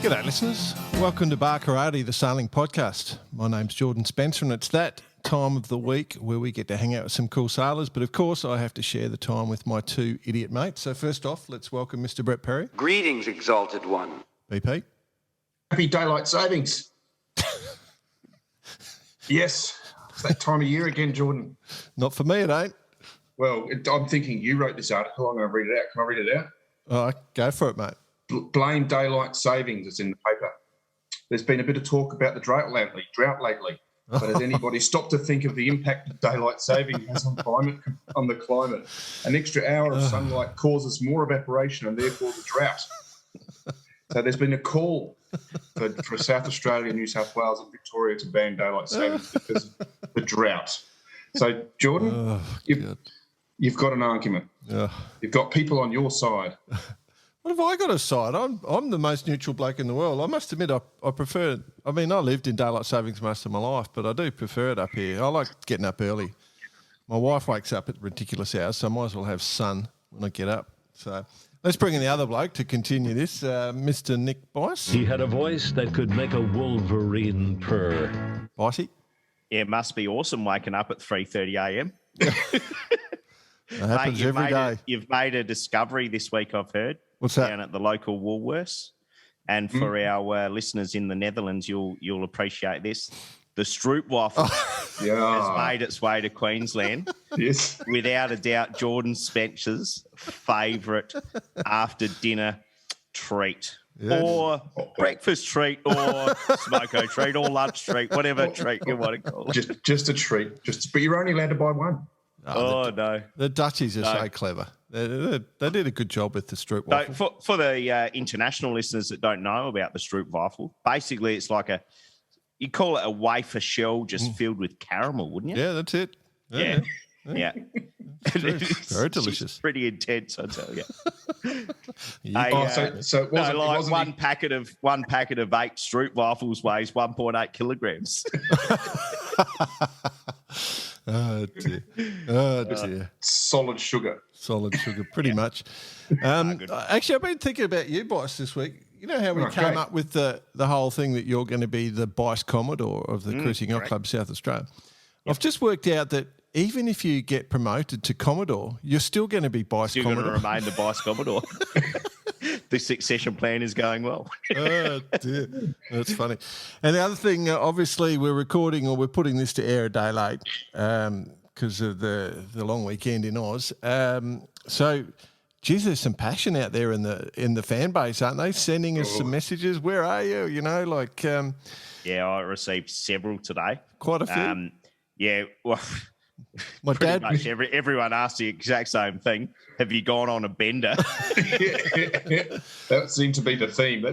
G'day listeners, welcome to Bar Karate, the sailing podcast. My name's Jordan Spencer and it's that time of the week where we get to hang out with some cool sailors, but of course I have to share the time with my two idiot mates. So first off, let's welcome Mr. Brett Perry. Greetings, Exalted One. BP. Happy daylight savings. Yes, it's that time of year again, Jordan. Not for me, it ain't. Well, I'm thinking you wrote this article. I'm going to read it out. Can I read it out? Oh, go for it, mate. Blame daylight savings. It's in the paper. There's been a bit of talk about the drought lately. But has anybody stopped to think of the impact that daylight saving has on the climate? An extra hour of sunlight causes more evaporation and therefore the drought. So there's been a call for South Australia, New South Wales and Victoria to ban daylight savings because of the drought. So, Jordan, you've got an argument. You've got people on your side. What have I got a side? I'm the most neutral bloke in the world. I must admit I prefer it. I mean, I lived in daylight savings most of my life, but I do prefer it up here. I like getting up early. My wife wakes up at ridiculous hours, so I might as well have sun when I get up. So let's bring in the other bloke to continue this, Mr. Nick Bice. He had a voice that could make a wolverine purr. Bicey? Yeah, it must be awesome waking up at 3:30 a.m. That happens every day. You've made a discovery this week, I've heard. What's that? Down at the local Woolworths. And for our listeners in the Netherlands, you'll appreciate this. The stroopwafel has made its way to Queensland. Yes. Without a doubt, Jordan Spencer's favourite after-dinner treat. Yes. Or breakfast treat, or smoko treat, or lunch treat, whatever treat you want to call it. Just a treat. But you're only allowed to buy one. No. The Dutchies are so clever. They did a good job with the stroopwafel. So for the international listeners that don't know about the stroopwafel, basically it's like you call it a wafer shell just filled with caramel, wouldn't you? Yeah, that's it. Yeah. It's very delicious. It's pretty intense, I tell you. So it wasn't one packet of 8 stroopwafels weighs 1.8 kilograms. Oh dear. Solid sugar, pretty much. Actually, I've been thinking about you, Bice, this week. You know how we came up with the whole thing that you're going to be the Bice Commodore of the Cruising Yacht Club South Australia. Yep. I've just worked out that even if you get promoted to Commodore, you're still going to be Bice Commodore. You're going to remain the Bice Commodore. The succession plan is going well. Oh, dear. That's funny. And the other thing, obviously, we're putting this to air a day late because of the long weekend in Oz. So, geez, there's some passion out there in the fan base, aren't they? Sending us some messages. Where are you? You know, like... yeah, I received several today. Quite a few? Yeah, well... My dad, much everyone asked the exact same thing. Have you gone on a bender? That seemed to be the theme.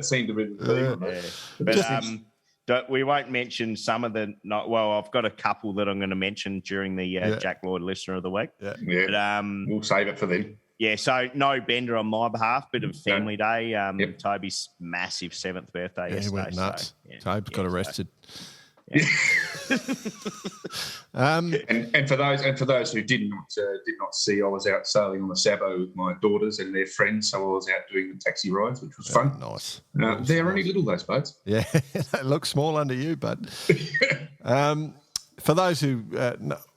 But we won't mention some of the. I've got a couple that I'm going to mention during the Jack Lloyd Listener of the Week. Yeah. But, we'll save it for them. Yeah, so no bender on my behalf. Bit of family day. Toby's massive 7th birthday yesterday. He went nuts. So, Toby got arrested. Yeah. and for those who did not see, I was out sailing on the Sabot with my daughters and their friends, so I was out doing the taxi rides, which was fun. Nice. They're only little, those boats. Yeah, they look small under you, bud. For those who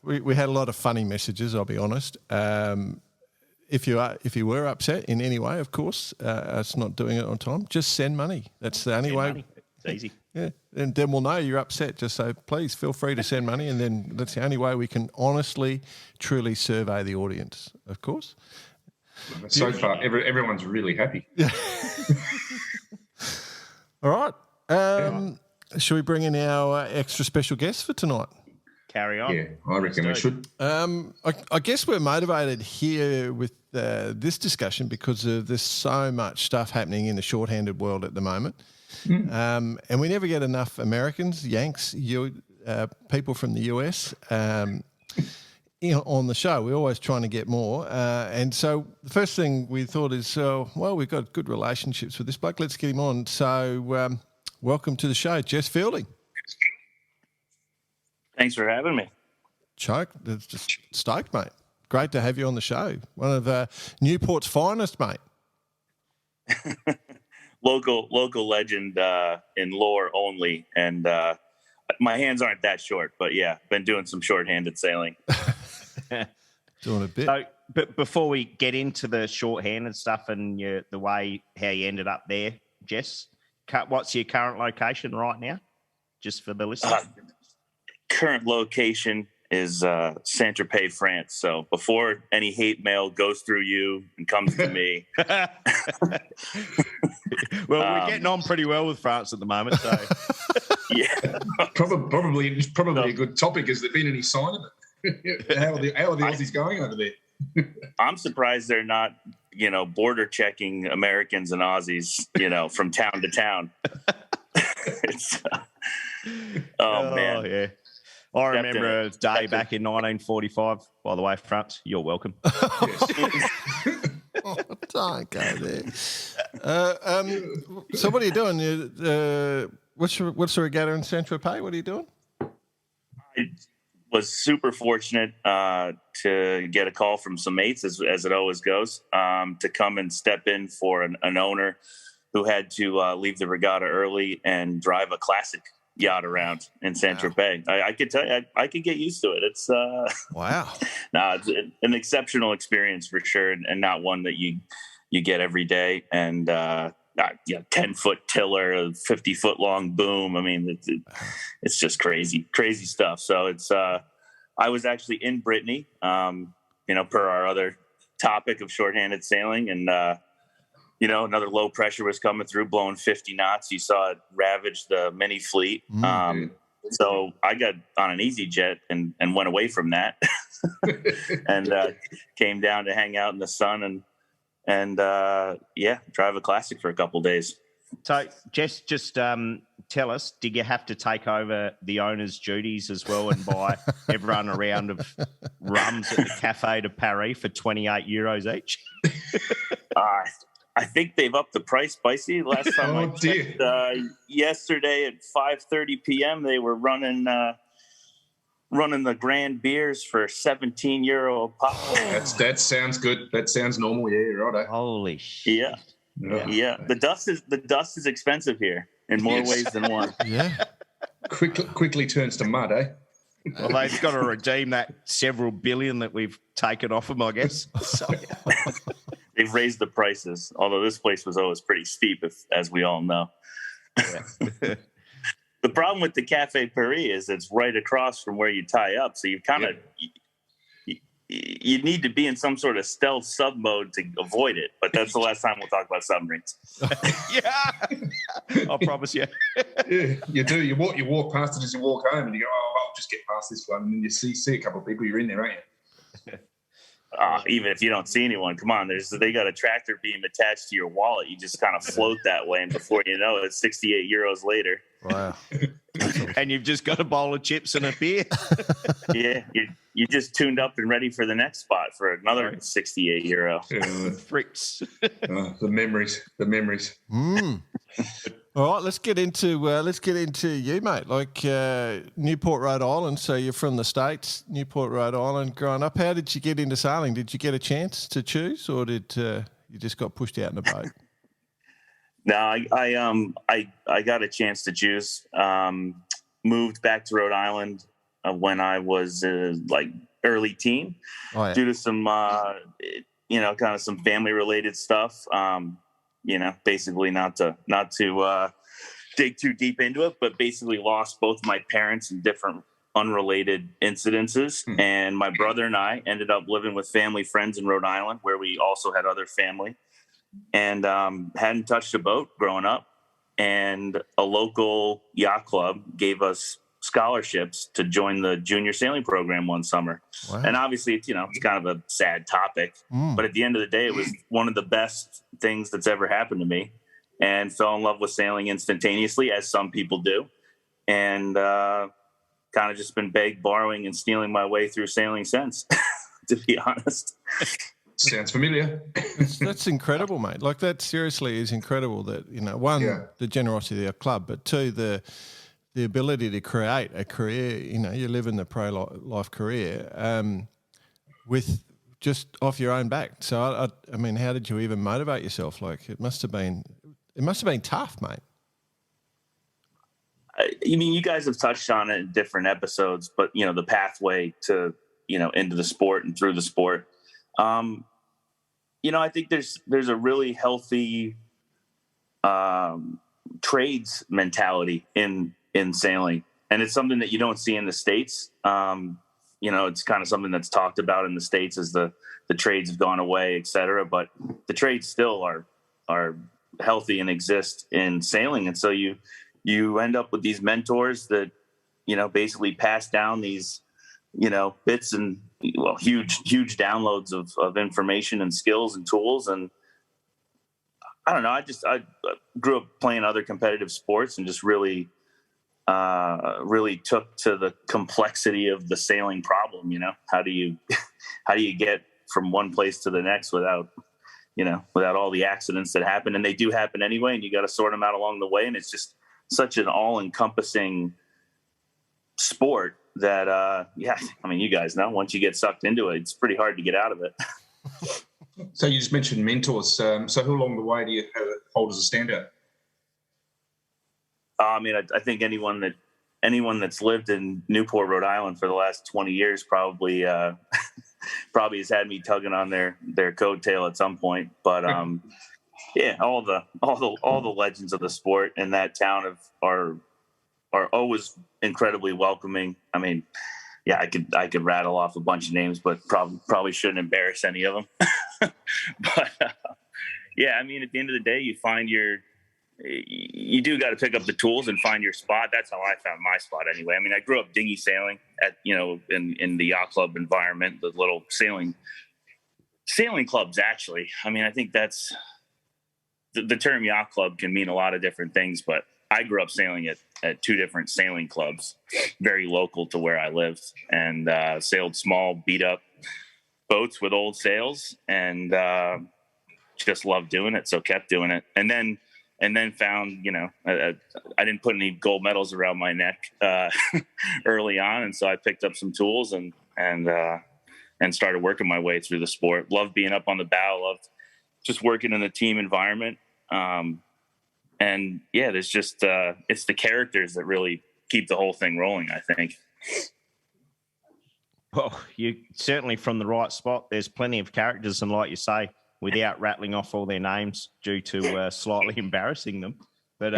we had a lot of funny messages, I'll be honest. If you were upset in any way, of course, it's not doing it on time. Just send money. That's the only way. Money. It's easy. Yeah, and then we'll know you're upset. Just so please feel free to send money, and then that's the only way we can honestly, truly survey the audience. Of course. So far, everyone's really happy. Yeah. All right. Should we bring in our extra special guest for tonight? Carry on. Yeah, I reckon we should. I guess we're motivated here with this discussion because there's so much stuff happening in the shorthanded world at the moment. And we never get enough Americans, Yanks, people from the US on the show. We're always trying to get more. And so the first thing we thought is, we've got good relationships with this bloke. Let's get him on. So welcome to the show, Jess Fielding. Thanks for having me. Choke, it's just stoked, mate. Great to have you on the show. One of Newport's finest, mate. local legend in lore only, and my hands aren't that short, but yeah, been doing some shorthanded sailing. Doing a bit. So, but before we get into the shorthanded stuff and how you ended up there, Jess, what's your current location right now? Just for the listeners. Current location is Saint-Tropez, France. So before any hate mail goes through you and comes to me. Well, we're getting on pretty well with France at the moment. So yeah, probably a good topic. Has there been any sign of it? How are the Aussies going over there? I'm surprised they're not, border checking Americans and Aussies, from town to town. Man. Yeah. I remember a day back in 1945. By the way, France, you're welcome. Don't go there. So what are you doing? What's the regatta in Saint-Tropez? What are you doing? I was super fortunate to get a call from some mates, as it always goes, to come and step in for an owner who had to leave the regatta early and drive a classic yacht around in Saint-Tropez. Wow. I could tell you, I could get used to it. It's wow. No, it's an exceptional experience for sure, and not one that you get every day. And 10-foot tiller, a 50-foot long boom. I mean, it's just crazy stuff. So it's I was actually in Brittany, per our other topic of shorthanded sailing, and another low pressure was coming through, blowing 50 knots. You saw it ravage the mini fleet. So I got on an easy jet and went away from that and came down to hang out in the sun and drive a classic for a couple of days. So Jess, just tell us, did you have to take over the owner's duties as well and buy everyone a round of rums at the Café de Paris for 28 euros each? I think they've upped the price, Bicey. Last time I checked, yesterday at 5:30 p.m., they were running the grand beers for 17 euro a pop. That sounds good. That sounds normal. Yeah, right. Holy shit. Yeah. The dust is expensive here in more ways than one. Yeah. Quickly turns to mud, eh? Well, they've got to redeem that several billion that we've taken off them, I guess. So, they've raised the prices, although this place was always pretty steep, as we all know. Yeah. The problem with the Café Paris is it's right across from where you tie up, so you kind of you need to be in some sort of stealth sub mode to avoid it. But that's the last time we'll talk about submarines. Yeah, I promise you. Yeah, you do. You walk past it as you walk home, and you go, "Oh, I'll just get past this one," and then you see a couple of people. You're in there, aren't you? Even if you don't see anyone, come on, they got a tractor beam attached to your wallet. You just kind of float that way, and before you know it, 68 euros later. Wow. And you've just got a bowl of chips and a beer. Yeah, you just tuned up and ready for the next spot for another 68 euro. Fricks. The memories. All right, let's get into you, mate. Like Newport, Rhode Island. So you're from the States, Newport, Rhode Island. Growing up, how did you get into sailing? Did you get a chance to choose, or did you just got pushed out in a boat? No, I got a chance to choose. Moved back to Rhode Island when I was early teen, due to some kind of some family related stuff. Basically not to dig too deep into it, but basically lost both my parents in different unrelated incidences. And my brother and I ended up living with family friends in Rhode Island, where we also had other family, and hadn't touched a boat growing up. And a local yacht club gave us scholarships to join the junior sailing program one summer. Wow. And obviously, it's kind of a sad topic, but at the end of the day, it was one of the best things that's ever happened to me, and fell in love with sailing instantaneously, as some people do. And kind of just been borrowing and stealing my way through sailing since, to be honest. Sounds familiar. That's incredible, mate. Like, that seriously is incredible that, one, the generosity of the club, but two, the ability to create a career, you live in the pro-life career with just off your own back. So, I mean, how did you even motivate yourself? Like, it must have been It must have been tough, mate. I mean, you guys have touched on it in different episodes, but the pathway to into the sport and through the sport. I think there's a really healthy trades mentality in sailing, and it's something that you don't see in the States. It's kind of something that's talked about in the States as the trades have gone away, et cetera, but the trades still are healthy and exist in sailing. And so you end up with these mentors that, basically pass down these, bits and huge downloads of information and skills and tools. And I don't know, I grew up playing other competitive sports and just really took to the complexity of the sailing problem. How do you get from one place to the next without all the accidents that happen, and they do happen anyway, and you got to sort them out along the way. And it's just such an all-encompassing sport that, I mean, you guys know, once you get sucked into it, it's pretty hard to get out of it. So you just mentioned mentors. So who along the way do you hold as a standout? I mean, I think anyone that's lived in Newport, Rhode Island for the last 20 years probably has had me tugging on their coattail at some point. But all the legends of the sport in that town are always incredibly welcoming. I mean, yeah, I could rattle off a bunch of names, but probably shouldn't embarrass any of them. But I mean, at the end of the day, you do got to pick up the tools and find your spot. That's how I found my spot anyway. I mean, I grew up dinghy sailing at, in the yacht club environment, the little sailing clubs, actually. I mean, I think that's the term yacht club can mean a lot of different things, but I grew up sailing at two different sailing clubs, very local to where I lived, and sailed small beat up boats with old sails, and just loved doing it. So kept doing it. And then found, I didn't put any gold medals around my neck early on. And so I picked up some tools and started working my way through the sport. Loved being up on the bow, loved just working in the team environment. There's just, it's the characters that really keep the whole thing rolling, I think. Well, you certainly from the right spot. There's plenty of characters, and like you say, without rattling off all their names due to slightly embarrassing them. But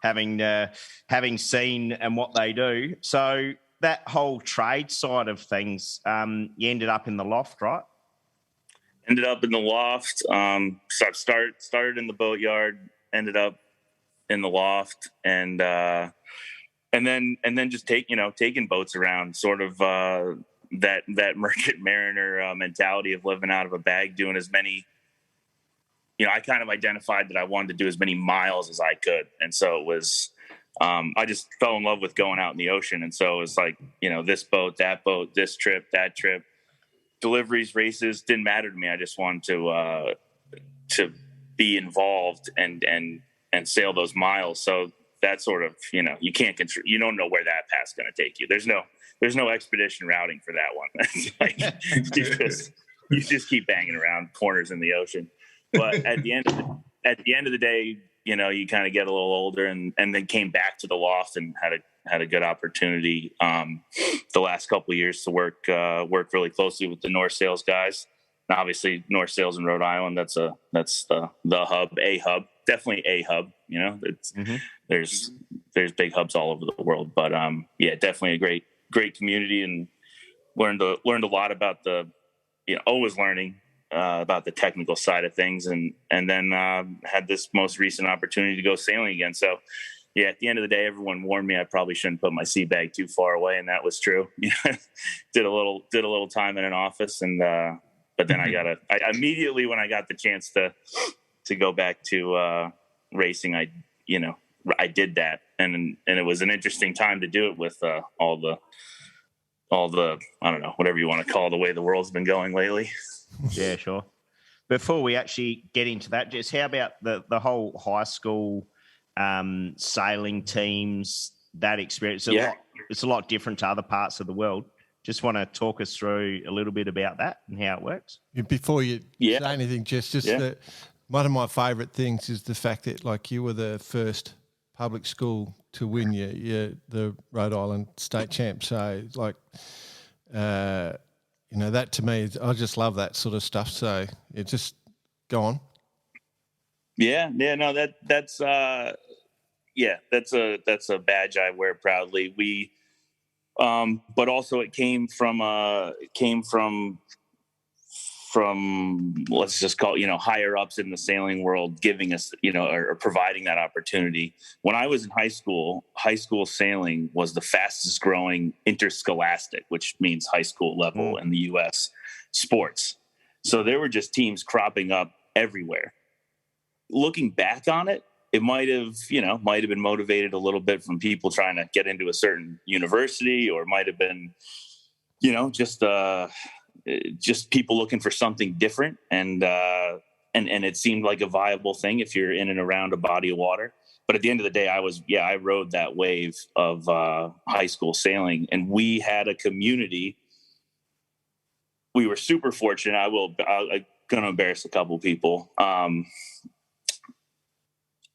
having seen and what they do. So that whole trade side of things, you ended up in the loft, right? Ended up in the loft. So I started in the boatyard, ended up in the loft, and then just taking boats around, sort of that merchant mariner mentality of living out of a bag, doing as many, I kind of identified that I wanted to do as many miles as I could. And so it was, I just fell in love with going out in the ocean. And so it was like, this boat, this trip, that trip, deliveries, races, didn't matter to me. I just wanted to be involved and sail those miles. So that sort of, you can't control, you don't know where that path's going to take you. There's no expedition routing for that one. It's like, you just keep banging around corners in the ocean. But at the end of the day, you kind of get a little older, and then came back to the loft and had a good opportunity the last couple of years to work really closely with the North Sails guys. And obviously, North Sails in Rhode Island, that's the hub, a hub, definitely a hub. It's there's big hubs all over the world, but definitely a great community, and learned a lot about always learning about the technical side of things, and then had this most recent opportunity to go sailing again. So at the end of the day, everyone warned me I probably shouldn't put my sea bag too far away, and that was true. Did a little time in an office, and but then I immediately, when I got the chance to go back to racing, I did that, and it was an interesting time to do it with all the I don't know, whatever you want to call the way the world's been going lately. Yeah, sure. Before we actually get into that, Jess, how about the whole high school sailing teams, that experience? It's a lot different to other parts of the world. Just want to talk us through a little bit about that and how it works. Before you say anything, just One of my favourite things is the fact that, like, you were the first public school to win the Rhode Island state champ. So, like, that to me, I just love that sort of stuff. So, just go on. Yeah, no, that's a badge I wear proudly. We, but also it came from let's just call it, higher ups in the sailing world giving us, or providing that opportunity. When I was in high school sailing was the fastest growing interscholastic, which means high school level in the U.S. sports. So there were just teams cropping up everywhere. Looking back on it, it might have been motivated a little bit from people trying to get into a certain university, or might have been, just people looking for something different. And it seemed like a viable thing if you're in and around a body of water. But at the end of the day, I rode that wave of high school sailing, and we had a community. We were super fortunate. I'm going to embarrass a couple people.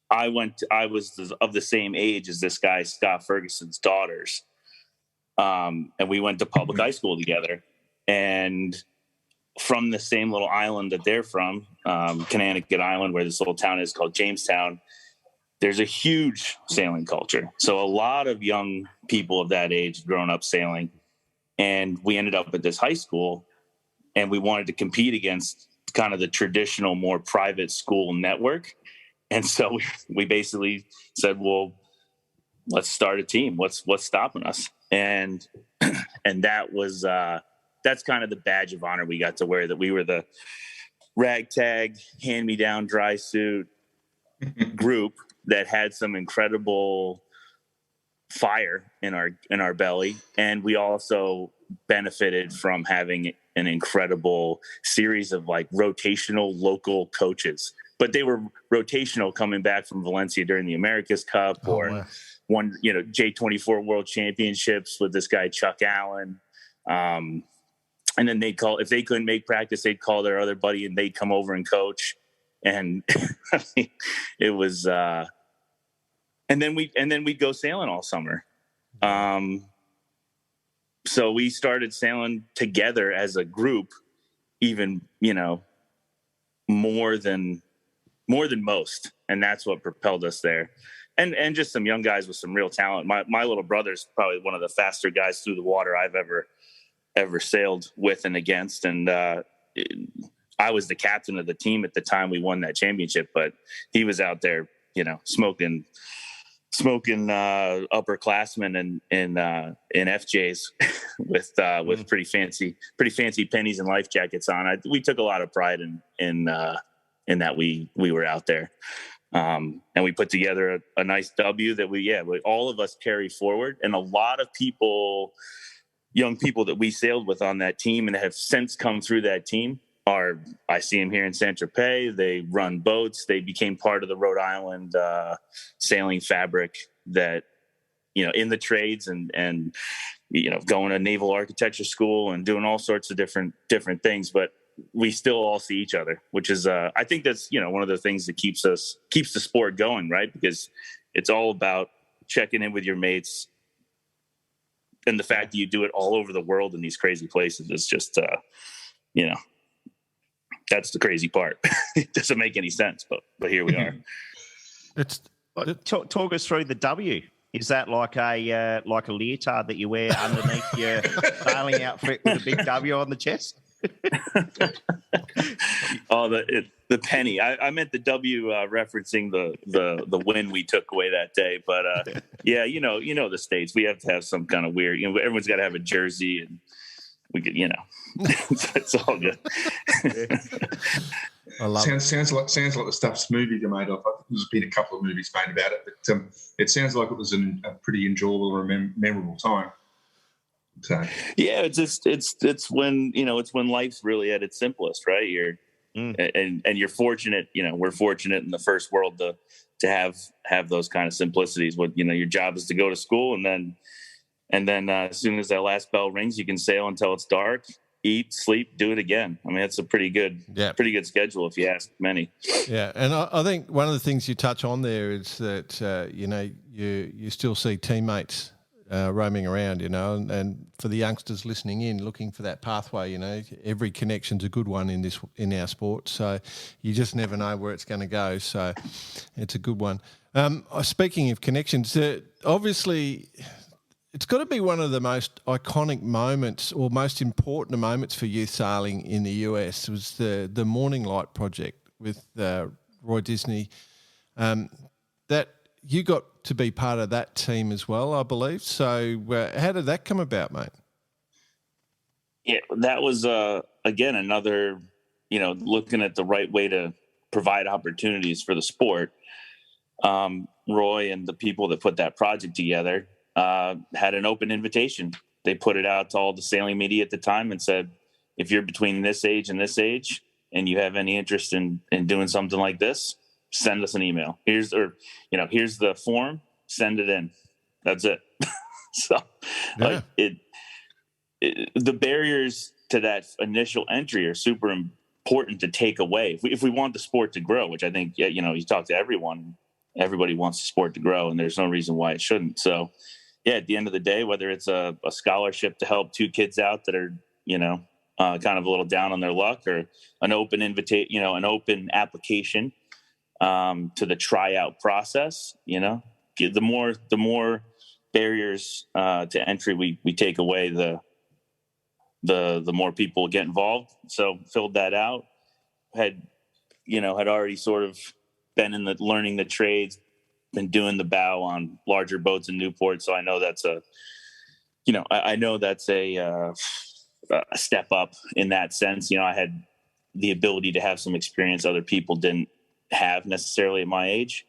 I was of the same age as this guy, Scott Ferguson's daughters. And we went to public high school together. And from the same little island that they're from, Connecticut Island, where this little town is called Jamestown, there's a huge sailing culture. So a lot of young people of that age grown up sailing. And we ended up at this high school, and we wanted to compete against kind of the traditional, more private school network. And so we basically said, well, let's start a team. What's stopping us? And that was, that's kind of the badge of honor we got to wear, that we were the ragtag, hand-me-down dry suit group that had some incredible fire in our belly. And we also benefited from having an incredible series of like rotational local coaches. But they were rotational coming back from Valencia during the America's Cup, or won, J24 World Championships with this guy, Chuck Allen. And then they'd call, if they couldn't make practice, they'd call their other buddy and they'd come over and coach. And it was, and then we'd go sailing all summer. So we started sailing together as a group, even, more than most. And that's what propelled us there. And just some young guys with some real talent. My little brother's probably one of the faster guys through the water I've ever sailed with and against. And I was the captain of the team at the time we won that championship, but he was out there, smoking upperclassmen in FJs with pretty fancy pennies and life jackets on. We took a lot of pride in that we were out there. And we put together a nice W that we all of us carry forward. And a lot of young people that we sailed with on that team and have since come through that team I see them here in Saint-Tropez. They run boats. They became part of the Rhode Island sailing fabric that, in the trades and going to naval architecture school and doing all sorts of different things. But we still all see each other, which is, I think that's, one of the things that keeps the sport going, right? Because it's all about checking in with your mates. And the fact that you do it all over the world in these crazy places is just, that's the crazy part. It doesn't make any sense, but here we are. Talk us through the W. Is that like a leotard that you wear underneath your sailing outfit with a big W on the chest? Oh, the penny. I meant the W, referencing the win we took away that day. But yeah, the States, we have to have some kind of weird. Everyone's got to have a jersey, and we could, it's all good. I love it. Sounds like the stuff movies are made of. I think there's been a couple of movies made about it, but it sounds like it was a pretty enjoyable and memorable time. So yeah, it's when it's when life's really at its simplest, right? And you're fortunate. We're fortunate in the first world to have those kind of simplicities. What your job is to go to school, and then as soon as that last bell rings, you can sail until it's dark. eat, sleep, do it again. I mean, it's a pretty good schedule if you ask many. Yeah, and I think one of the things you touch on there is that you still see teammates roaming around, and for the youngsters listening in, looking for that pathway. Every connection's a good one in our sport, so you just never know where it's going to go. So it's a good one. Speaking of connections, obviously, it's got to be one of the most iconic moments or most important moments for youth sailing in the US. It was the Morning Light project with Roy Disney. That you got to be part of that team as well, I believe. So how did that come about, mate? Yeah, that was, again, another, looking at the right way to provide opportunities for the sport. Roy and the people that put that project together had an open invitation. They put it out to all the sailing media at the time and said, if you're between this age and you have any interest in doing something like this, send us an email. Here's the form, send it in. That's it. So the barriers to that initial entry are super important to take away. If we want the sport to grow, which I think, you talk to everyone, everybody wants the sport to grow, and there's no reason why it shouldn't. So at the end of the day, whether it's a scholarship to help two kids out that are, kind of a little down on their luck, or an open an open application to the tryout process, the more barriers to entry we take away, the more people get involved. So filled that out, had already sort of been in learning the trades, been doing the bow on larger boats in Newport. So I know that's a step up in that sense. I had the ability to have some experience other people didn't have necessarily at my age.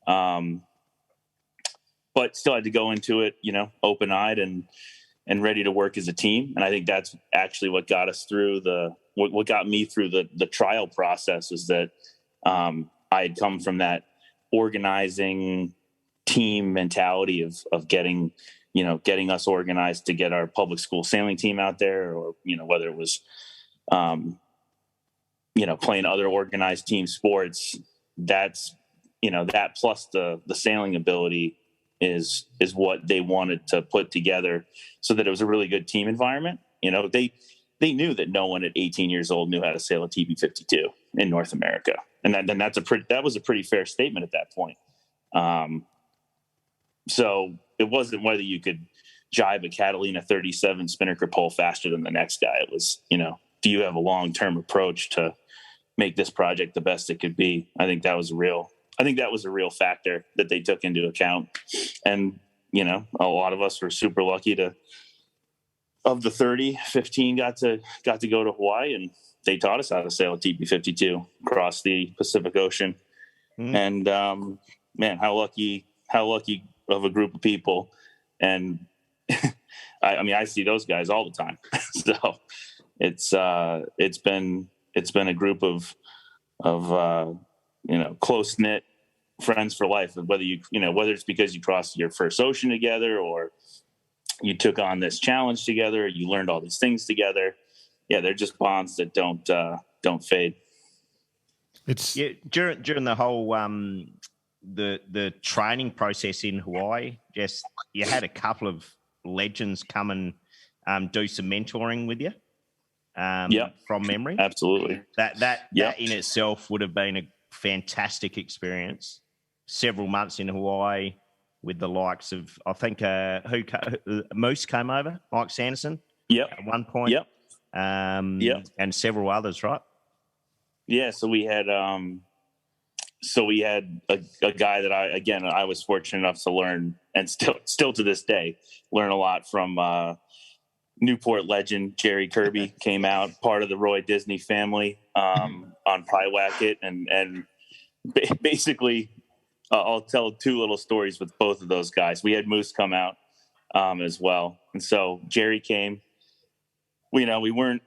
But still had to go into it, open-eyed and ready to work as a team. And I think that's actually what got us through what got me through the trial process, is that I had come from that organizing team mentality of getting us organized to get our public school sailing team out there, or, whether it was, playing other organized team sports. That's, that plus the sailing ability is what they wanted to put together so that it was a really good team environment. They knew that no one at 18 years old knew how to sail a TB52 in North America. And that was a pretty fair statement at that point. So it wasn't whether you could jibe a Catalina 37 spinnaker pole faster than the next guy. It was, do you have a long-term approach to make this project the best it could be? I think that was a real factor that they took into account. And, a lot of us were super lucky of the 30, 15 got to go to Hawaii, and they taught us how to sail a TB52 across the Pacific Ocean. And, man, how lucky of a group of people. And I see those guys all the time. So it's been a group of close knit friends for life. Whether whether it's because you crossed your first ocean together, or you took on this challenge together, you learned all these things together. Yeah, they're just bonds that don't fade. It's during the whole the training process in Hawaii. Just you had a couple of legends come and do some mentoring with you. From memory, absolutely. That in itself would have been a fantastic experience. Several months in Hawaii with the likes of, I think, Moose came over, Mike Sanderson. At one point. And several others, right? Yeah. So we had a guy that I was fortunate enough to learn, and still to this day learn a lot from. Newport legend Jerry Kirby came out, part of the Roy Disney family, on Pyewacket, and basically I'll tell two little stories with both of those guys. We had Moose come out as well, and so Jerry came. We weren't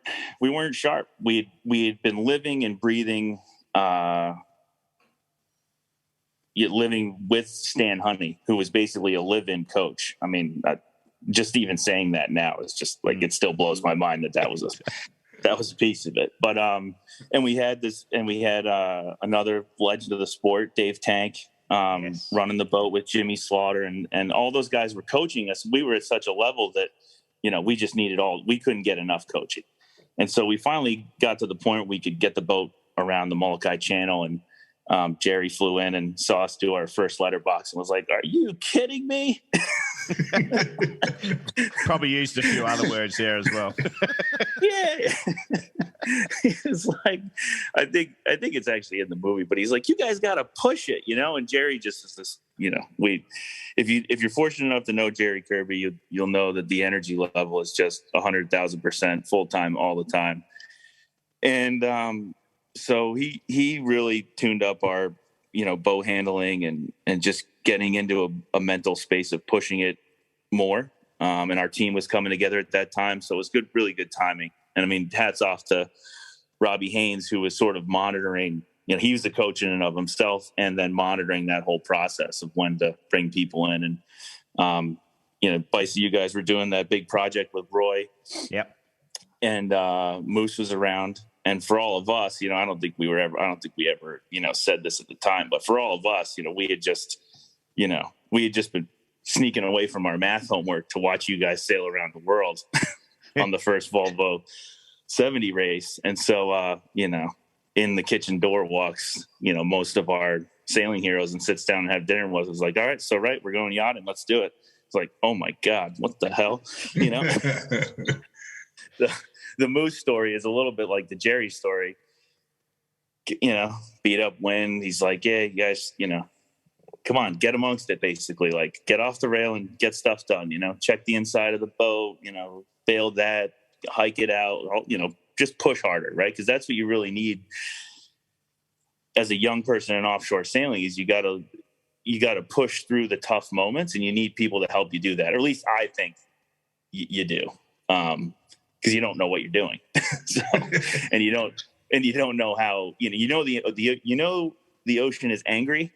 sharp. We had been living and breathing, living with Stan Honey, who was basically a live-in coach. I mean, just even saying that now is just like, it still blows my mind that was a piece of it. But, and we had another legend of the sport, Dave Tank, running the boat with Jimmy Slaughter, and all those guys were coaching us. We were at such a level that, we just needed we couldn't get enough coaching. And so we finally got to the point where we could get the boat around the Molokai Channel, and Jerry flew in and saw us do our first letterbox and was like, "Are you kidding me?" Probably used a few other words there as well. Yeah. He's like, I think it's actually in the movie, but he's like, "You guys got to push it," and Jerry just is this, if you're fortunate enough to know Jerry Kirby, you'll know that the energy level is just 100,000% full time all the time. And, so he really tuned up our, bow handling and just getting into a mental space of pushing it more. And our team was coming together at that time. So it was really good timing. And I mean, hats off to Robbie Haynes, who was sort of monitoring, he was the coach in and of himself, and then monitoring that whole process of when to bring people in. And, Bicey, you guys were doing that big project with Roy. Yep. And Moose was around. And for all of us, I don't think we ever, said this at the time, but for all of us, we had just been sneaking away from our math homework to watch you guys sail around the world on the first Volvo 70 race. And so, in the kitchen door walks, most of our sailing heroes and sits down and have dinner with us. Like, all right, so we're going yachting. Let's do it. It's like, oh my God, what the hell? The Moose story is a little bit like the Jerry story, beat up wind. He's like, yeah, you guys, come on, get amongst it, basically. Like, get off the rail and get stuff done, check the inside of the boat, bail that, hike it out, just push harder, right? Because that's what you really need as a young person in offshore sailing is you got to push through the tough moments, and you need people to help you do that. Or at least I think you do. Because you don't know what you're doing, and you don't know how the ocean is angry.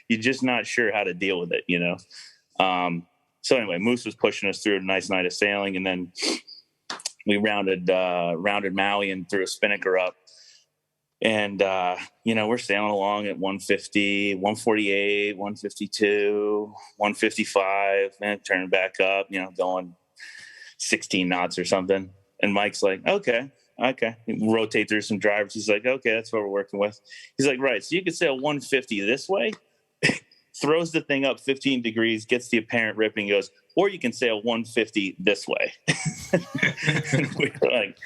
You're just not sure how to deal with it, So anyway, Moose was pushing us through a nice night of sailing, and then we rounded Maui and threw a spinnaker up, and we're sailing along at 150, 148, 152, 155, and turning back up, going 16 knots or something. And Mike's like, okay. Rotate through some drivers. He's like, okay, that's what we're working with. He's like, right. So you could sail 150 this way, throws the thing up 15 degrees, gets the apparent ripping, goes, or you can sail 150 this way. And we were like,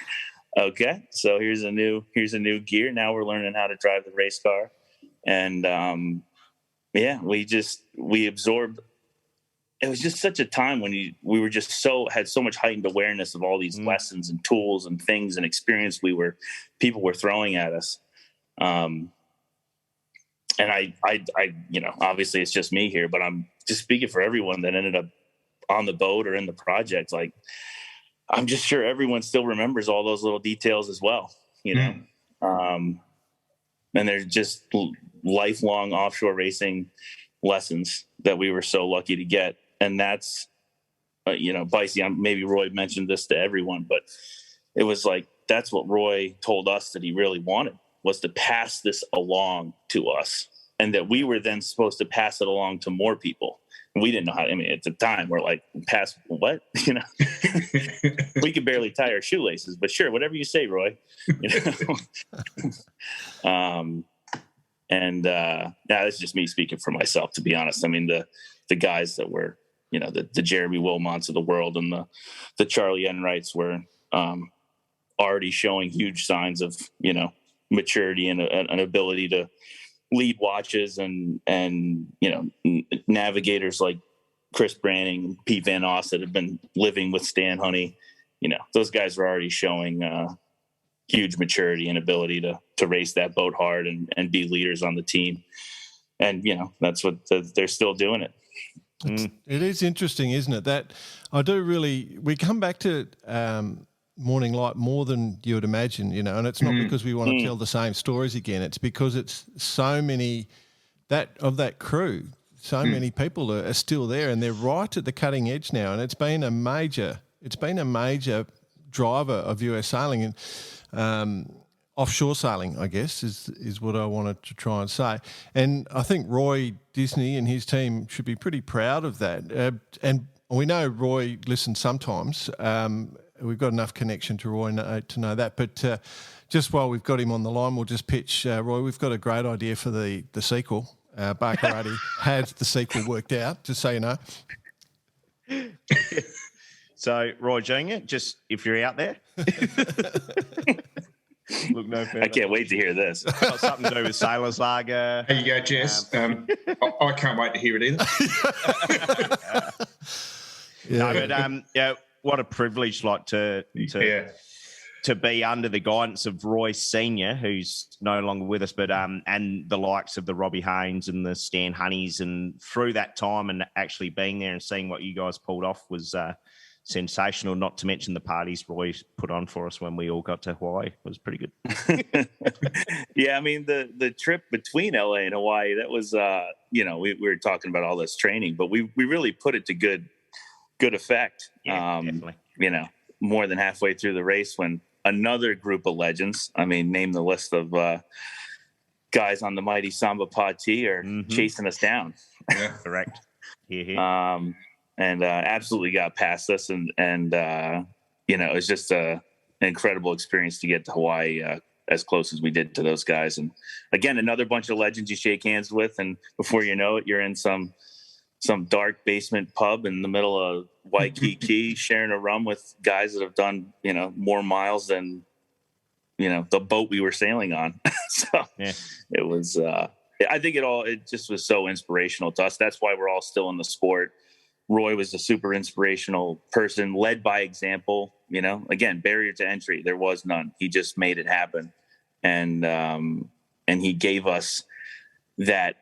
okay, so here's a new gear. Now we're learning how to drive the race car. And we absorbed. It was just such a time when we were just had so much heightened awareness of all these lessons and tools and things and experience people were throwing at us. And I obviously it's just me here, but I'm just speaking for everyone that ended up on the boat or in the project. Like, I'm just sure everyone still remembers all those little details as well, and they're just lifelong offshore racing lessons that we were so lucky to get. And that's, Bicey, maybe Roy mentioned this to everyone, but it was like, that's what Roy told us that he really wanted, was to pass this along to us, and that we were then supposed to pass it along to more people. And we didn't know how, at the time we're like, pass what? We could barely tie our shoelaces, but sure, whatever you say, Roy. Now it's just me speaking for myself, to be honest. I mean, the guys that were, the Jeremy Wilmots of the world and the Charlie Enrights were already showing huge signs of, maturity and an ability to lead watches and navigators like Chris Branning and Pete Van Oss that have been living with Stan Honey. Those guys were already showing huge maturity and ability to race that boat hard and be leaders on the team. And, that's what they're still doing it. It is interesting, isn't it? That we come back to Morning Light more than you would imagine, and it's not because we want to tell the same stories again. It's because it's so many of that crew, so many people are still there, and they're right at the cutting edge now. And it's been a major driver of US sailing and offshore sailing, I guess, is what I wanted to try and say. And I think Roy Disney and his team should be pretty proud of that. And we know Roy listens sometimes. We've got enough connection to Roy to know that. But just while we've got him on the line, we'll just pitch, Roy, we've got a great idea for the sequel. Barker already had the sequel worked out, just so you know. So, Roy Jr., just if you're out there, look no further. I can't wait to hear this. Got something to do with Sailor's Lager. There you go, Jess. I can't wait to hear it either. No, but what a privilege, to be under the guidance of Roy Senior, who's no longer with us, but and the likes of the Robbie Haynes and the Stan Honeys, and through that time and actually being there and seeing what you guys pulled off was sensational. Not to mention the parties Roy put on for us when we all got to Hawaii. It was pretty good. Yeah, I mean the trip between LA and Hawaii, that was we were talking about all this training, but we really put it to good effect. Yeah, definitely. More than halfway through the race when another group of legends, name the list of guys on the mighty Samba Pati are chasing us down. Yeah, correct. Here. And absolutely got past us. And it's just an incredible experience to get to Hawaii as close as we did to those guys. And again, another bunch of legends you shake hands with. And before you know it, you're in some dark basement pub in the middle of Waikiki sharing a rum with guys that have done, more miles than, the boat we were sailing on. So It was, I think it just was so inspirational to us. That's why we're all still in the sport. Roy was a super inspirational person, led by example. Again, barrier to entry, there was none. He just made it happen, and he gave us that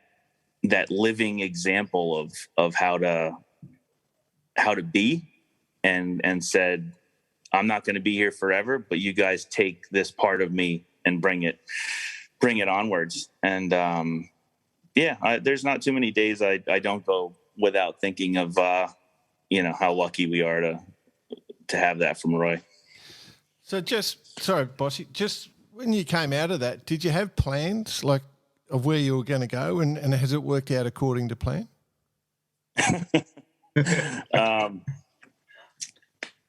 living example of how to be, and said, I'm not going to be here forever, but you guys take this part of me and bring it onwards. And there's not too many days I don't go without thinking of, how lucky we are to have that from Roy. So sorry, Bossy, just when you came out of that, did you have plans of where you were going to go, and has it worked out according to plan?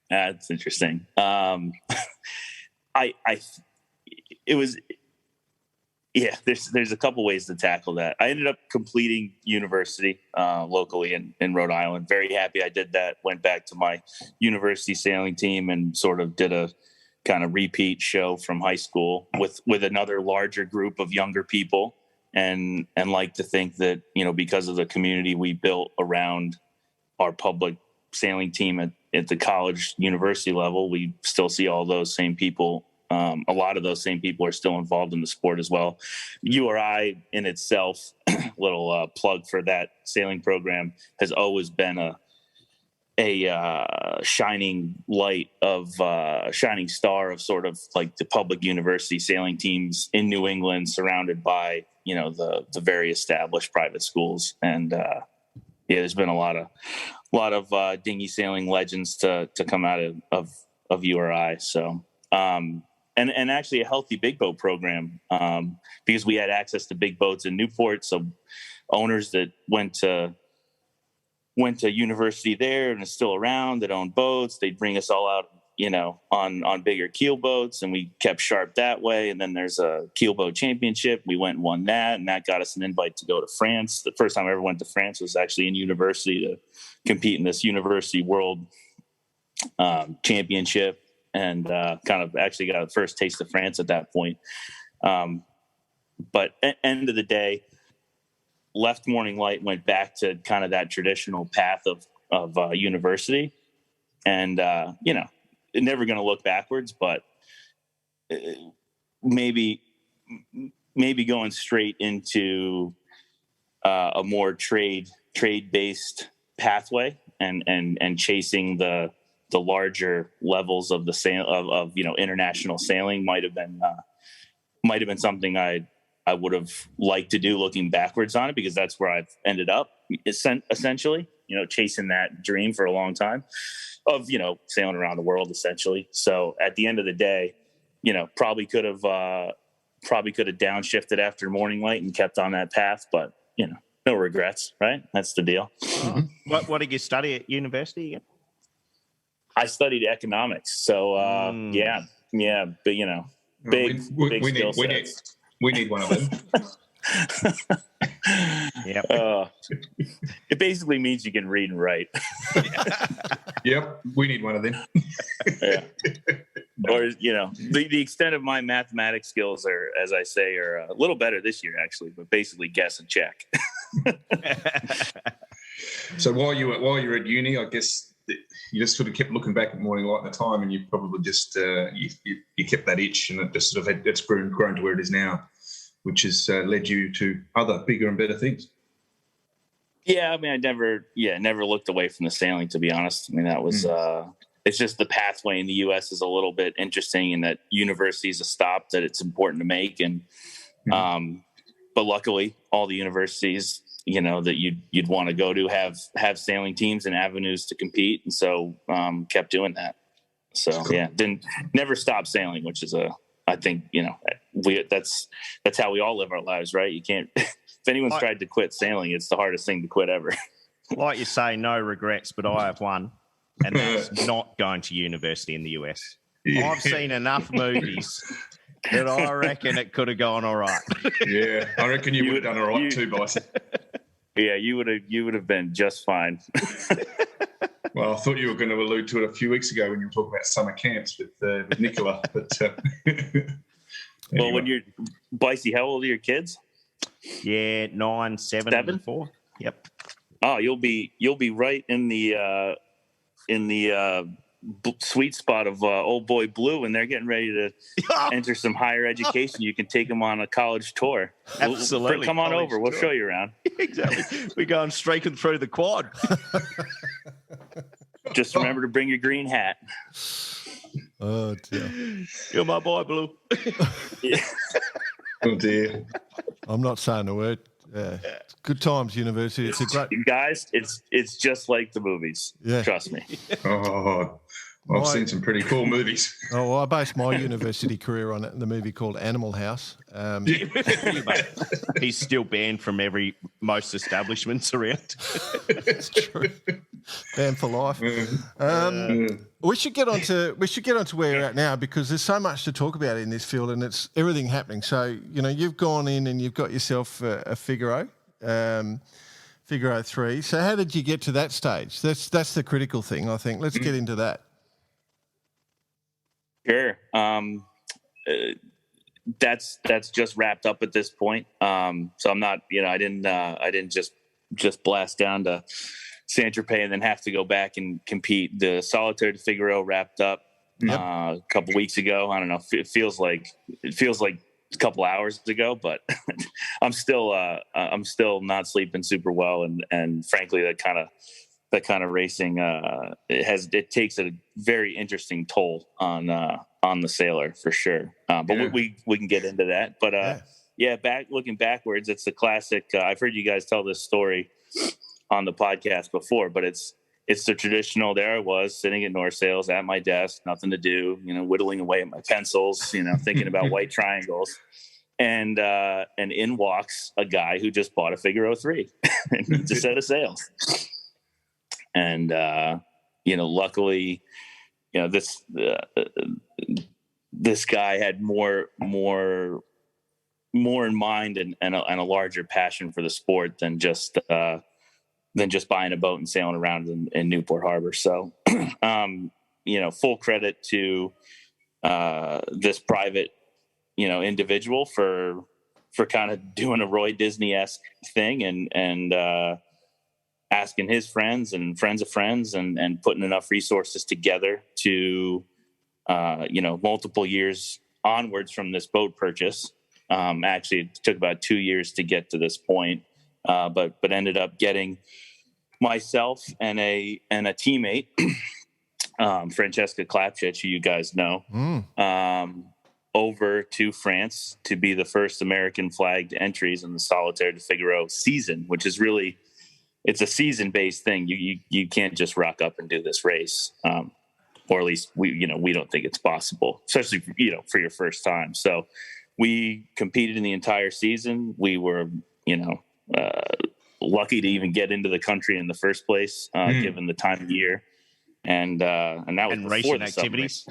That's interesting. There's a couple ways to tackle that. I ended up completing university locally in Rhode Island. Very happy I did that. Went back to my university sailing team and sort of did a kind of repeat show from high school with another larger group of younger people, and like to think that, because of the community we built around our public sailing team at the college university level, we still see all those same people. A lot of those same people are still involved in the sport as well. URI in itself, little plug for that sailing program, has always been a shining light of shining star of sort of like the public university sailing teams in New England, surrounded by the very established private schools. And there's been a lot of dinghy sailing legends to come out of URI. So. And actually a healthy big boat program, because we had access to big boats in Newport. So owners that went to university there and are still around that own boats, they'd bring us all out, on bigger keel boats, and we kept sharp that way. And then there's a keel boat championship. We went and won that, and that got us an invite to go to France. The first time I ever went to France was actually in university to compete in this university world championship. And kind of actually got a first taste of France at that point. But at end of the day, left Morning Light, went back to kind of that traditional path of university. And, never going to look backwards, but maybe going straight into a more trade-based pathway and chasing the larger levels of the of international sailing might have been something I'd I would have liked to do looking backwards on it, because that's where I've ended up essentially, chasing that dream for a long time of, sailing around the world essentially. So at the end of the day, probably could have downshifted after morning light and kept on that path, but no regrets, right? That's the deal. What did you study at university again? I studied economics. So yeah, but big skill sets. We need one of them. Yep. It basically means you can read and write. Yep, we need one of them. Yeah. Or the extent of my mathematics skills are, as I say, are a little better this year actually, but basically guess and check. So while you're at uni, I guess you just sort of kept looking back at morning light at the time, and you probably just you kept that itch, and it just sort of it's grown to where it is now, which has led you to other bigger and better things. Yeah, I mean, I never looked away from the sailing, to be honest. I mean, that was it's just the pathway in the U.S. is a little bit interesting in that university is a stop that it's important to make, and but luckily, all the universities that you'd want to go to have sailing teams and avenues to compete, and so kept doing that. So yeah, never stopped sailing, which is I think that's how we all live our lives, right? You can't. If anyone's tried to quit sailing, it's the hardest thing to quit ever. Like you say, no regrets, but I have one, and that's not going to university in the US. Yeah. I've seen enough movies that I reckon it could have gone all right. Yeah, I reckon you would have done all right too, Bison. Yeah, you would have been just fine. Well, I thought you were going to allude to it a few weeks ago when you were talking about summer camps with Nicola. But anyway. Well, when you're Bicey, how old are your kids? Yeah, 9, 7, and 4. Yep. Oh, you'll be right in the sweet spot of old boy Blue, and they're getting ready to enter some higher education. You can take them on a college tour. Absolutely. Come on over. We'll show you around. Exactly. We're going streaking through the quad. Just remember to bring your green hat. Oh, dear. You're my boy, Blue. Yeah. Oh, dear. I'm not saying a word. Good times, university. It's a great... Guys, it's just like the movies. Yeah. Trust me. Oh, I've seen some pretty cool movies. Oh, well, I based my university career on the movie called Animal House. He's still banned from most establishments around. That's true. Banned for life. We should get on to where you're at now, because there's so much to talk about in this field, and it's everything happening. So you've gone in and you've got yourself a Figaro. Figaro 3. So how did you get to that stage? That's the critical thing, I think. Let's get into that. Sure. That's just wrapped up at this point. So I'm not, I didn't just blast down to Saint-Tropez and then have to go back and compete. The Solitaire de Figaro wrapped up a couple weeks ago. I don't know. It feels like a couple hours ago, but I'm still not sleeping super well, and frankly, that kind of racing it takes a very interesting toll on the sailor for sure. But we can get into that. But looking backwards, it's the classic. I've heard you guys tell this story on the podcast before, but it's the traditional. There I was sitting at North Sails at my desk, nothing to do, whittling away at my pencils, thinking about white triangles. And in walks a guy who just bought a Figaro 3 and needs a set of sails. And luckily, this guy had more in mind and a larger passion for the sport than just buying a boat and sailing around in Newport Harbor. So, full credit to this private, individual for kind of doing a Roy Disney-esque thing and asking his friends and friends of friends and putting enough resources together to, multiple years onwards from this boat purchase. Actually, it took about 2 years to get to this point, but ended up getting myself and a teammate, Francesca Klapchich, who you guys know, over to France to be the first American flagged entries in the Solitaire de Figaro season, which is really, it's a season based thing. You can't just rock up and do this race. Or at least we don't think it's possible, especially, for your first time. So we competed in the entire season. We were, lucky to even get into the country in the first place, given the time of year. And that was before racing the activities.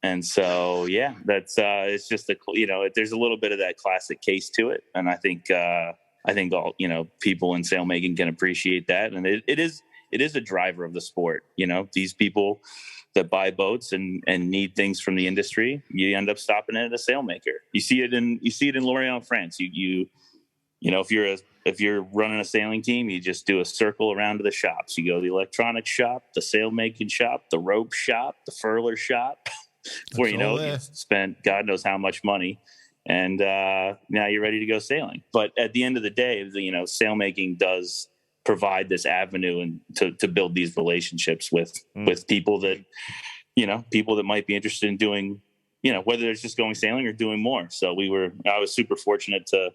And so, yeah, that's it's just there's a little bit of that classic case to it, and I think all people in sailmaking can appreciate that, and it is a driver of the sport. These people that buy boats and need things from the industry, you end up stopping at a sailmaker. You see it in Lorient, France. If you're running a sailing team, you just do a circle around to the shops. You go to the electronics shop, the sailmaking shop, the rope shop, the furler shop, where you spent God knows how much money, and now you're ready to go sailing. But at the end of the day, sailmaking does provide this avenue and to build these relationships with people that might be interested in doing, whether it's just going sailing or doing more. So I was super fortunate to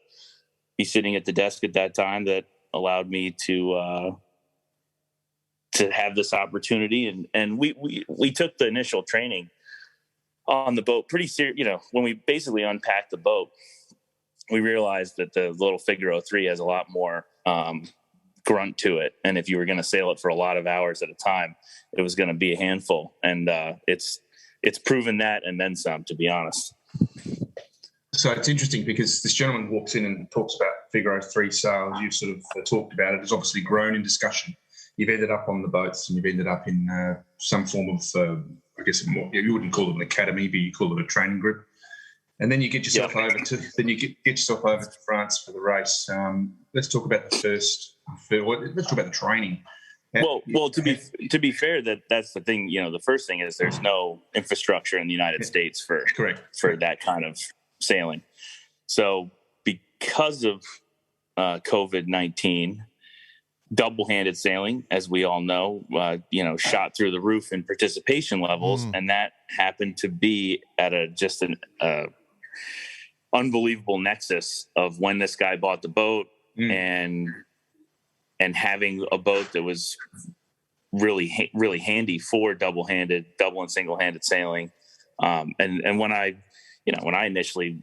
be sitting at the desk at that time that allowed me to have this opportunity. And we took the initial training on the boat pretty serious. When we basically unpacked the boat, we realized that the little Figaro 3 has a lot more grunt to it, and if you were going to sail it for a lot of hours at a time, it was going to be a handful. And it's proven that and then some, to be honest. So it's interesting because this gentleman walks in and talks about Figaro 3 sales. You've sort of talked about it. It's obviously grown in discussion. You've ended up on the boats, and you've ended up in some form of, I guess, you wouldn't call it an academy, but you call it a training group. And then you get yourself over to France for the race. Let's talk about let's talk about the training. Well, to be fair, that's the thing. The first thing is there's no infrastructure in the United States for that kind of sailing. So because of COVID-19, double-handed sailing, as we all know, shot through the roof in participation levels, and that happened to be at an unbelievable nexus of when this guy bought the boat and having a boat that was really really handy for double and single-handed sailing. And when I initially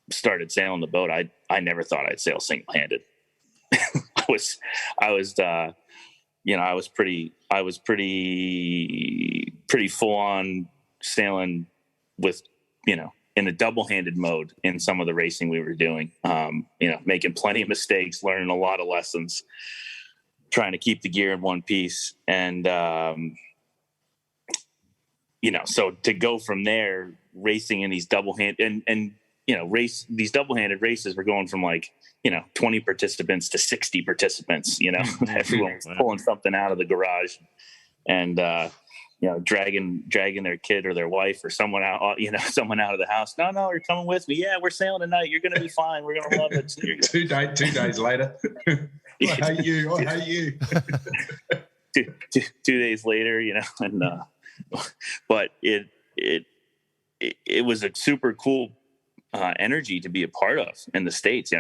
started sailing the boat, I never thought I'd sail single-handed. I was pretty full on sailing with, in a double-handed mode in some of the racing we were doing, making plenty of mistakes, learning a lot of lessons, trying to keep the gear in one piece. And, so to go from there, racing in these double-handed these double-handed races were going from 20 participants to 60 participants, everyone was pulling something out of the garage and, dragging their kid or their wife or someone out, someone out of the house. No, you're coming with me. Yeah, we're sailing tonight. You're going to be fine. We're going to love it. Two days later. I hate you. 2 days later, but it was a super cool energy to be a part of in the States. It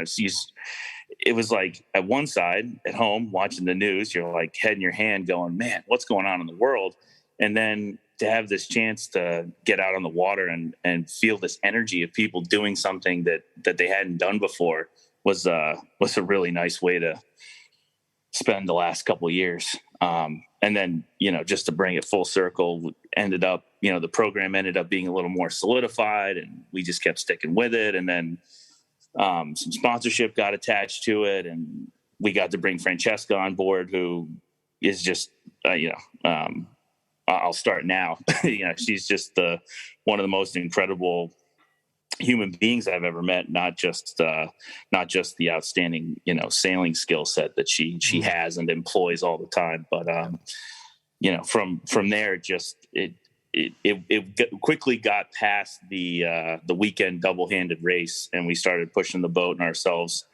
was like at one side at home watching the news, you're like head in your hand going, man, what's going on in the world? And then to have this chance to get out on the water and feel this energy of people doing something that they hadn't done before was a really nice way to spend the last couple of years. And then, just to bring it full circle, ended up, the program ended up being a little more solidified and we just kept sticking with it. And then some sponsorship got attached to it and we got to bring Francesca on board, who is just, I'll start now. She's just one of the most incredible human beings I've ever met. Not just the outstanding, sailing skill set that she has and employs all the time, but from there, it quickly got past the weekend double-handed race, and we started pushing the boat and ourselves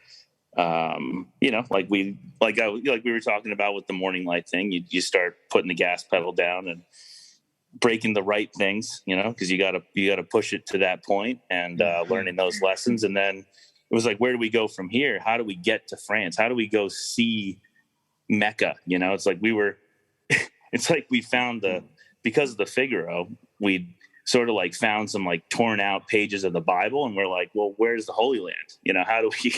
like we were talking about with the morning light thing, you start putting the gas pedal down and breaking the right things, because you gotta push it to that point and learning those lessons. And then it was like, where do we go from here? How do we get to France? How do we go see Mecca? It's like we found because of the Figaro, we sort of like found some like torn out pages of the Bible, and we're like, well, where's the Holy Land? How do we,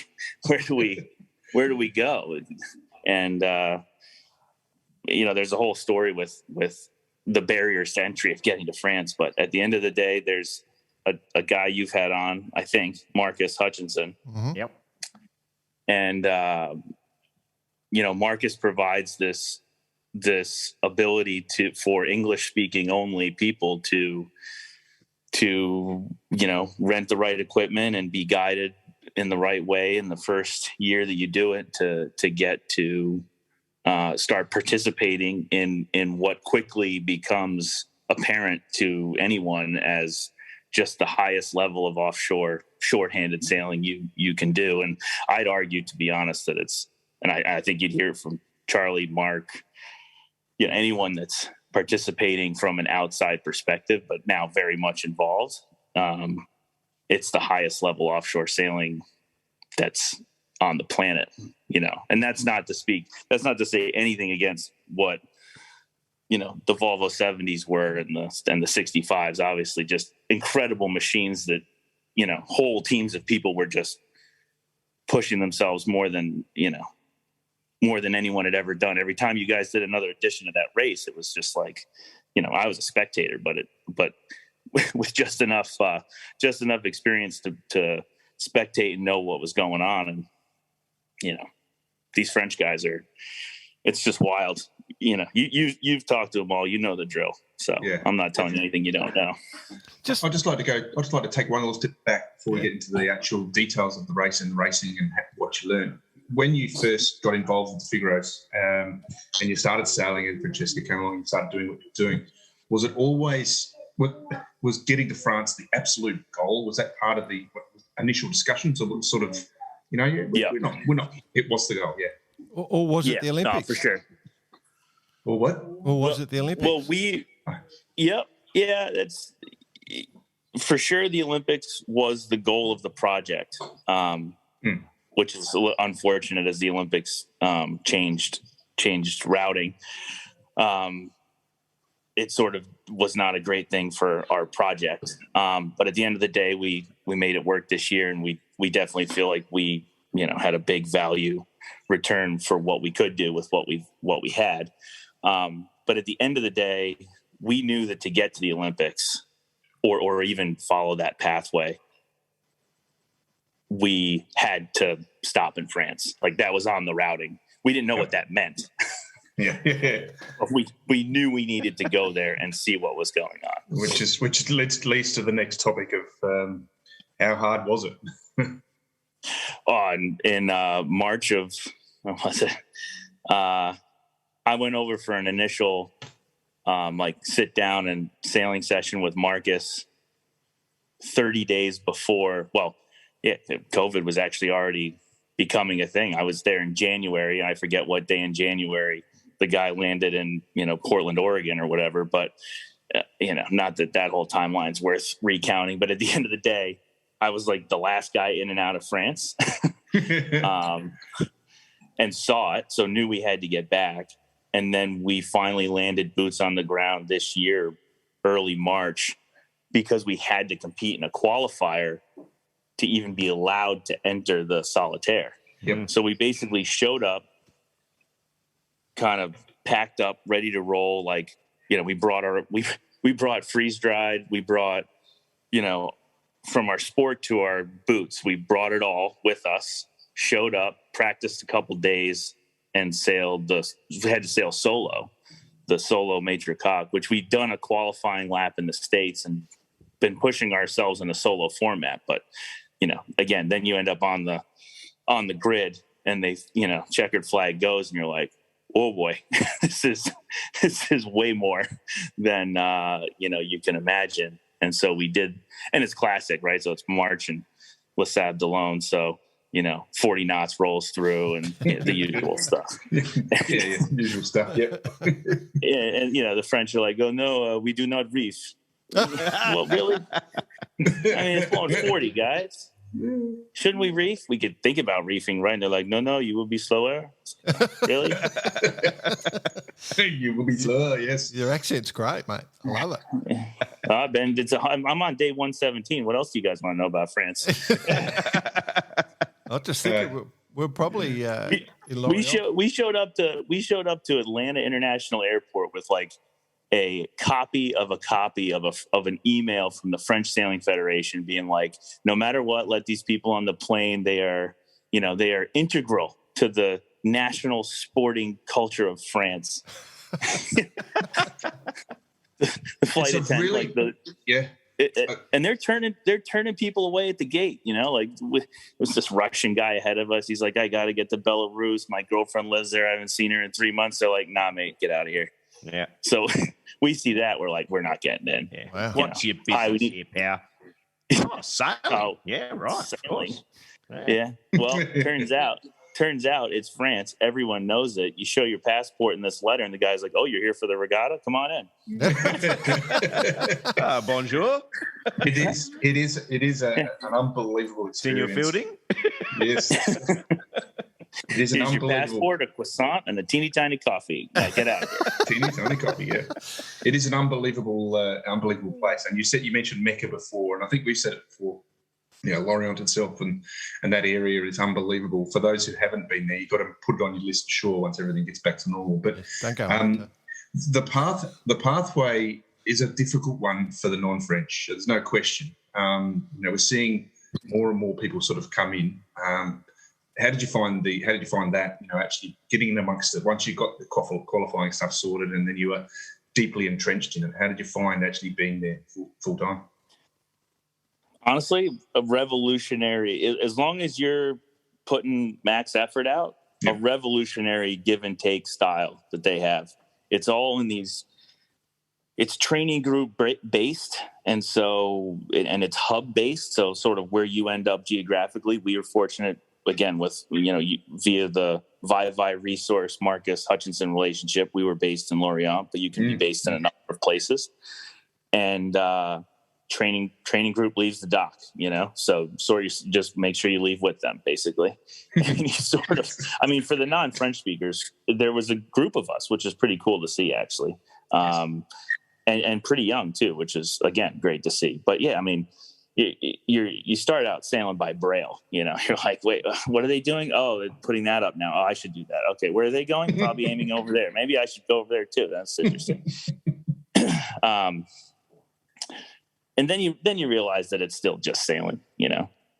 where do we go? And, there's a whole story with the barriers to entry of getting to France. But at the end of the day, there's a guy you've had on, I think, Marcus Hutchinson. Mm-hmm. Yep. And, Marcus provides this ability for English speaking only people to rent the right equipment and be guided in the right way in the first year that you do it to get to start participating in what quickly becomes apparent to anyone as just the highest level of offshore shorthanded sailing you can do. And I'd argue, to be honest, that I think you'd hear it from Charlie, Mark, anyone that's participating from an outside perspective, but now very much involved. It's the highest level offshore sailing that's on the planet, and that's not to say anything against what, the Volvo 70s were and the 65s, obviously just incredible machines that, whole teams of people were just pushing themselves more than anyone had ever done. Every time you guys did another edition of that race, it was just like, I was a spectator, but with just enough experience to spectate and know what was going on. And, these French guys it's just wild. You've talked to them all, the drill. So yeah. I'm not telling you anything you don't know. I'd just like to take one little step back before we get into the actual details of the race and the racing and what you learned. When you first got involved with the Figaros and you started sailing and Francesca came along and started doing what you're doing, was it always, was getting to France the absolute goal? Was that part of the initial discussions, or sort of, we're not, it was the goal, yeah. Or was it the Olympics? No, for sure. Or what? Or was it the Olympics? Well, that's for sure. The Olympics was the goal of the project, which is unfortunate as the Olympics changed routing. It sort of was not a great thing for our project. But at the end of the day, we made it work this year, and we definitely feel like we had a big value return for what we could do with what we had. But at the end of the day, we knew that to get to the Olympics or even follow that pathway, we had to stop in France. Like, that was on the routing. We didn't know what that meant. Yeah. But we knew we needed to go there and see what was going on. Which leads to the next topic of how hard was it? In March of, what was it? I went over for an initial sit down and sailing session with Marcus 30 days before. Well, yeah, COVID was actually already becoming a thing. I was there in January, and I forget what day in January the guy landed in, Portland, Oregon or whatever. But, not that whole timeline's worth recounting. But at the end of the day, I was like the last guy in and out of France and saw it. So knew we had to get back. And then we finally landed boots on the ground this year, early March, because we had to compete in a qualifier to even be allowed to enter the solitaire. Yep. So we basically showed up, kind of packed up, ready to roll. Like, we brought freeze dried. We brought, from our sport to our boots, we brought it all with us, showed up, practiced a couple days, and we had to sail the solo Maitre Coq, which we'd done a qualifying lap in the States and been pushing ourselves in a solo format. But, again, then you end up on the grid and they, checkered flag goes and you're like, oh boy, this is way more than, you can imagine. And so we did, and it's classic, right? So it's March and Les Sables d'Olonne. So 40 knots rolls through and the usual stuff. Usual stuff. Yeah. And the French are like, "Oh no, we do not reef." Well, really? I mean, it's only 40, guys. Shouldn't we reef? We could think about reefing, right? And they're like, no, you will be slower. Really? You will be slower, yes. Your accent's great, mate. I love it. Ben, I'm on day 117. What else do you guys want to know about France? I just think we're probably we showed up to Atlanta International Airport with like a copy of an email from the French Sailing Federation being like, no matter what, let these people on the plane. They are integral to the national sporting culture of France. The flight attendant, and they're turning people away at the gate. Like it was this Russian guy ahead of us. He's like, I got to get to Belarus. My girlfriend lives there. I haven't seen her in 3 months. They're like, nah, mate, get out of here. Yeah. So we see that, we're like, we're not getting in. Yeah. Wow. What's your business here, pal? Oh, sailing. Oh, yeah, right. Sailing. Yeah. Well, turns out it's France. Everyone knows it. You show your passport in this letter, and the guy's like, "Oh, you're here for the regatta? Come on in." Bonjour. It is an unbelievable experience. Senior Fielding. Yes. It is Here's your passport, a croissant, and a teeny tiny coffee. Get out of here. Teeny tiny coffee, yeah. It is an unbelievable place. And you mentioned Mecca before, and I think we've said it before. Lorient itself and that area is unbelievable. For those who haven't been there, you've got to put it on your list for sure once everything gets back to normal. But don't go the pathway is a difficult one for the non-French. There's no question. We're seeing more and more people sort of come in. How did you find that? Actually getting in amongst it once you got the qualifying stuff sorted, and then you were deeply entrenched in it. How did you find actually being there full time? Honestly, a revolutionary. As long as you're putting max effort out, a revolutionary give and take style that they have. It's all in these. It's training group based, and it's hub based. So sort of where you end up geographically. We were fortunate. Again, with via the Vi resource Marcus Hutchinson relationship, we were based in Lorient, but you can be based in a number of places. And training group leaves the dock, so sort of just make sure you leave with them, basically. And you for the non-French speakers, there was a group of us, which is pretty cool to see, actually, and pretty young too, which is again great to see. But yeah, you start out sailing by braille, you're like, wait, what are they doing? Oh, they're putting that up now. Oh, I should do that. Okay, where are they going? Probably aiming over there. Maybe I should go over there too. That's interesting. And then you realize that it's still just sailing,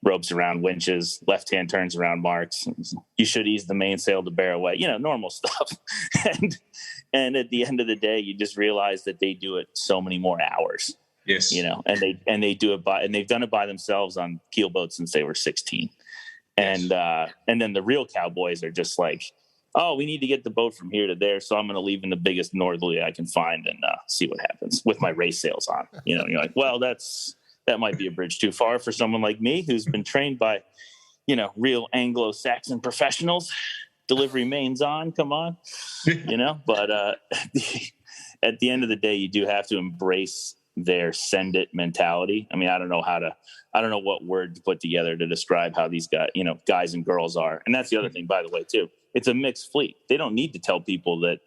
ropes around winches, left hand turns around marks. You should ease the mainsail to bear away, normal stuff. And at the end of the day, you just realize that they do it so many more hours. Yes. And they do it and they've done it by themselves on keelboats since they were 16. And then the real cowboys are just like, oh, we need to get the boat from here to there, so I'm going to leave in the biggest northerly I can find and see what happens with my race sails on. You're like, well, that might be a bridge too far for someone like me who's been trained by, real Anglo-Saxon professionals. Delivery mains on, come on, But at the end of the day, you do have to embrace their send it mentality. I don't know what word to put together to describe how these guys and girls are. And that's the other thing, by the way, too. It's a mixed fleet. They don't need to tell people that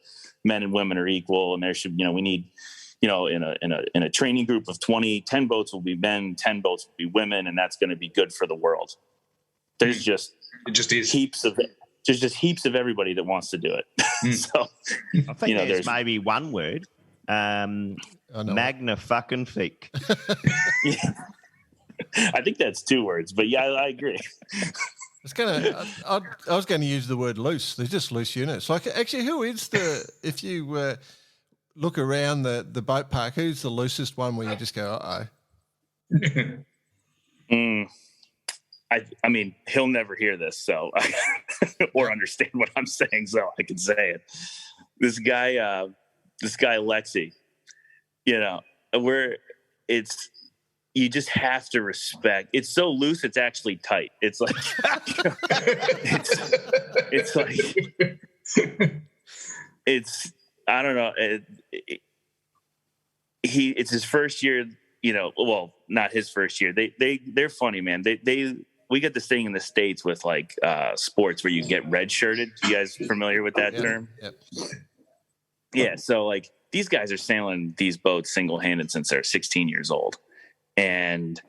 men and women are equal, and there should, we need, in a training group of 20, 10 boats will be men, 10 boats will be women, and that's going to be good for the world. There's just heaps of everybody that wants to do it. So I think there's maybe one word. Magna fucking fic. Yeah. I think that's 2 words, but yeah, I agree. I was going to use the word loose. They're just loose units. Like, actually, who is if you look around the boat park, who's the loosest one where you just go, he'll never hear this, so or understand what I'm saying, so I can say it. This guy Lexi, you just have to respect. It's so loose, it's actually tight. It's like it's like I don't know. It's his first year. Well, not his first year. They're funny, man. We get this thing in the States with like sports where you get red-shirted. You guys familiar with that term? Yep. Yeah. So like these guys are sailing these boats single-handed since they're 16 years old. And,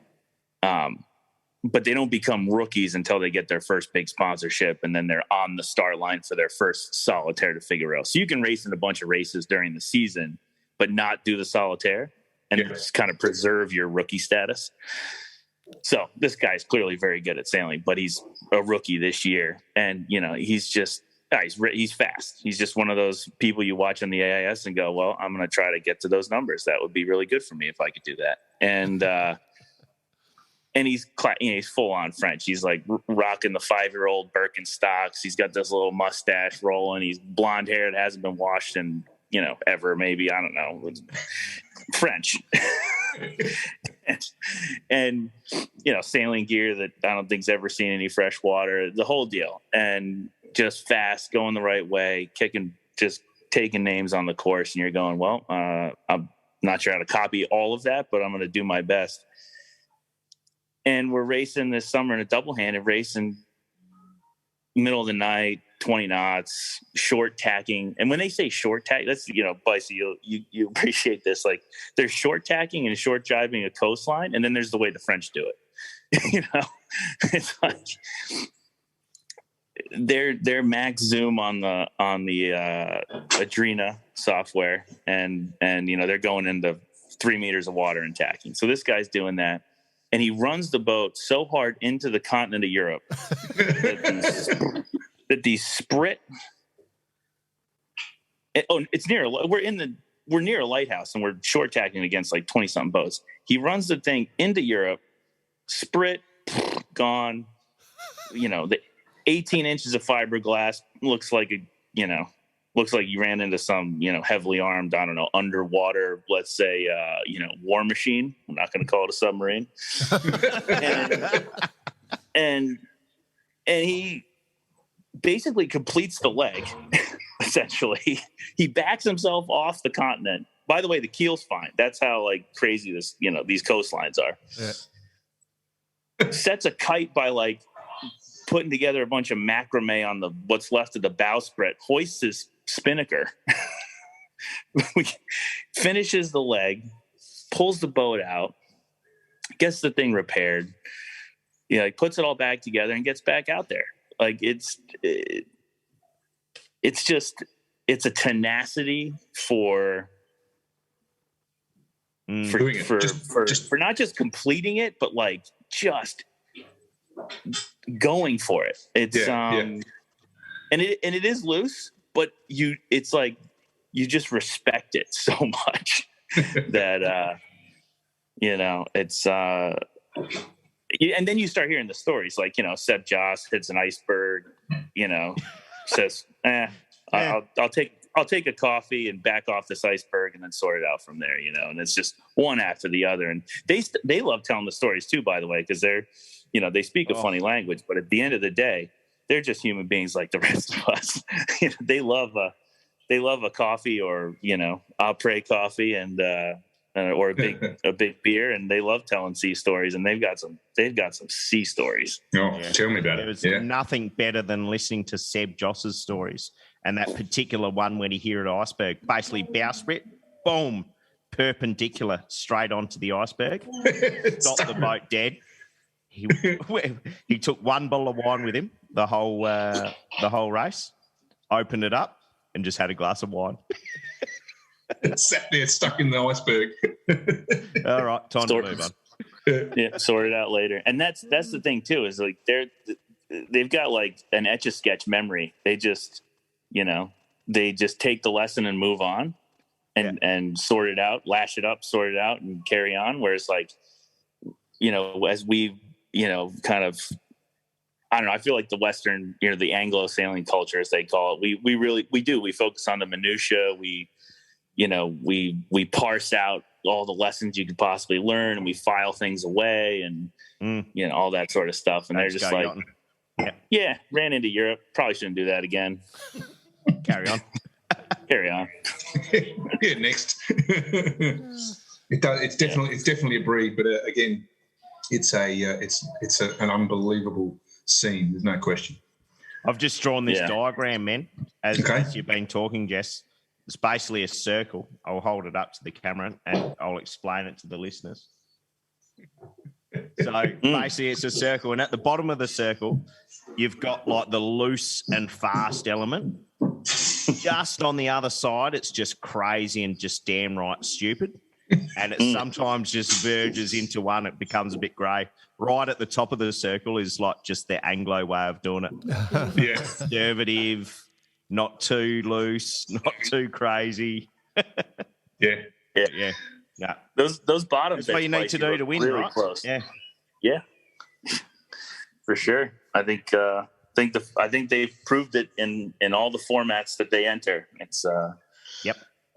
but they don't become rookies until they get their first big sponsorship. And then they're on the start line for their first solitaire to Figaro. So you can race in a bunch of races during the season, but not do the solitaire and just kind of preserve your rookie status. So this guy's clearly very good at sailing, but he's a rookie this year. And, he's just, he's fast. He's just one of those people you watch on the AIS and go, well, I'm going to try to get to those numbers. That would be really good for me if I could do that. And he's full on French. He's like rocking the 5-year-old Birkenstocks. He's got this little mustache rolling. He's blonde haired, hasn't been washed in, ever, maybe, I don't know, French. and sailing gear that I don't think's ever seen any fresh water, the whole deal. And just fast, going the right way, kicking, just taking names on the course. And you're going, well, I'm not sure how to copy all of that, but I'm going to do my best. And we're racing this summer in a double-handed race in middle of the night, 20 knots, short tacking. And when they say short tack, that's, Bicey, you appreciate this. Like there's short tacking and short driving a coastline. And then there's the way the French do it. It's like they're max zoom on the Adrena software. And they're going into 3 meters of water and tacking. So this guy's doing that. And he runs the boat so hard into the continent of Europe that these sprit. It's near. We're near a lighthouse, and we're short tacking against like 20-something boats. He runs the thing into Europe, sprit gone. The 18 inches of fiberglass looks like you ran into some, heavily armed, I don't know, underwater, let's say, war machine. I'm not going to call it a submarine. and he basically completes the leg, essentially. He backs himself off the continent. By the way, the keel's fine. That's how like crazy this, these coastlines are. Yeah. Sets a kite by like putting together a bunch of macrame on what's left of the bowsprit, hoists his spinnaker, finishes the leg, pulls the boat out, gets the thing repaired, he puts it all back together and gets back out there. Like it's a tenacity for not just completing it, but like just going for it. It's and it is loose, but it's like you just respect it so much that it's and then you start hearing the stories like Seb Joss hits an iceberg, says I'll take a coffee and back off this iceberg and then sort it out from there, and it's just one after the other. And they love telling the stories too, by the way, because they're they speak a funny language, but at the end of the day, they're just human beings like the rest of us. They love a coffee or après coffee and or a big beer, and they love telling sea stories, and they've got some sea stories. Tell me about it. There's nothing better than listening to Seb Joss's stories, and that particular one when he hit an iceberg, basically bowsprit, boom, perpendicular straight onto the iceberg, stopped the boat dead. He took one bottle of wine with him the whole race, opened it up, and just had a glass of wine. It sat there stuck in the iceberg. All right, time to move on. Sort it out later. And that's the thing too, is like they've got like an Etch-a-Sketch memory. They just take the lesson and move on and sort it out, lash it up, sort it out, and carry on. Whereas like, as we kind of, I don't know, I feel like the Western, the Anglo sailing culture, as they call it, we focus on the minutia. We we parse out all the lessons you could possibly learn, and we file things away, and all that sort of stuff. And they're just like, yeah, ran into Europe. Probably shouldn't do that again. Carry on. Carry on. Yeah, next. It's definitely a breed, but again, it's an unbelievable scene. There's no question. I've just drawn this diagram, man, as you've been talking, Jess. It's basically a circle. I'll hold it up to the camera and I'll explain it to the listeners. So basically it's a circle, and at the bottom of the circle, you've got like the loose and fast element. Just on the other side, it's just crazy and just damn right stupid. And it sometimes just verges into one. It becomes a bit grey. Right at the top of the circle is like just the Anglo way of doing it. Yeah. Conservative, not too loose, not too crazy. Yeah. Those bottoms. That's what you need to do to win, really right? Close. Yeah. For sure. I think they've proved it in all the formats that they enter. It's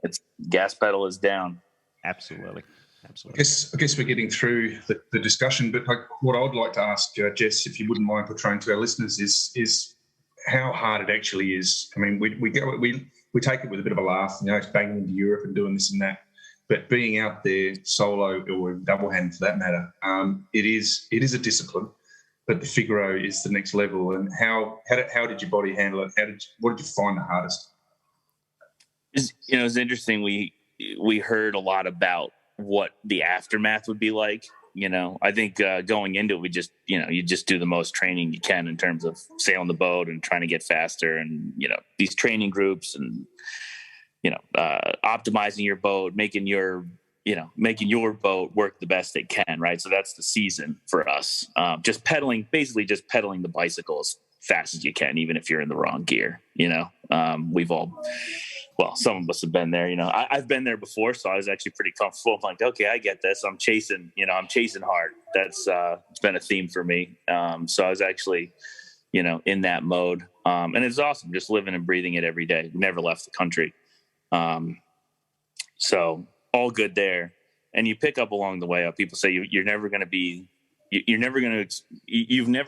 it's gas pedal is down. Absolutely. I guess we're getting through the discussion, but what I would like to ask Jess, if you wouldn't mind portraying to our listeners, is how hard it actually is. I mean, we take it with a bit of a laugh, banging into Europe and doing this and that, but being out there solo or double hand for that matter, it is a discipline. But the Figaro is the next level. And how did your body handle it? What did you find the hardest? It's interesting. We heard a lot about what the aftermath would be like. I think going into it, we just, you just do the most training you can in terms of sailing the boat and trying to get faster, and these training groups, and optimizing your boat, making your boat work the best it can, right? So that's the season for us. Just pedaling the bicycle as fast as you can, even if you're in the wrong gear. Some of us have been there. I've been there before, so I was actually pretty comfortable. I'm like, okay, I get this. I'm chasing hard. That's it's been a theme for me. So I was actually, in that mode, and it's awesome, just living and breathing it every day. We never left the country, so all good there. And you pick up along the way up. People say you've never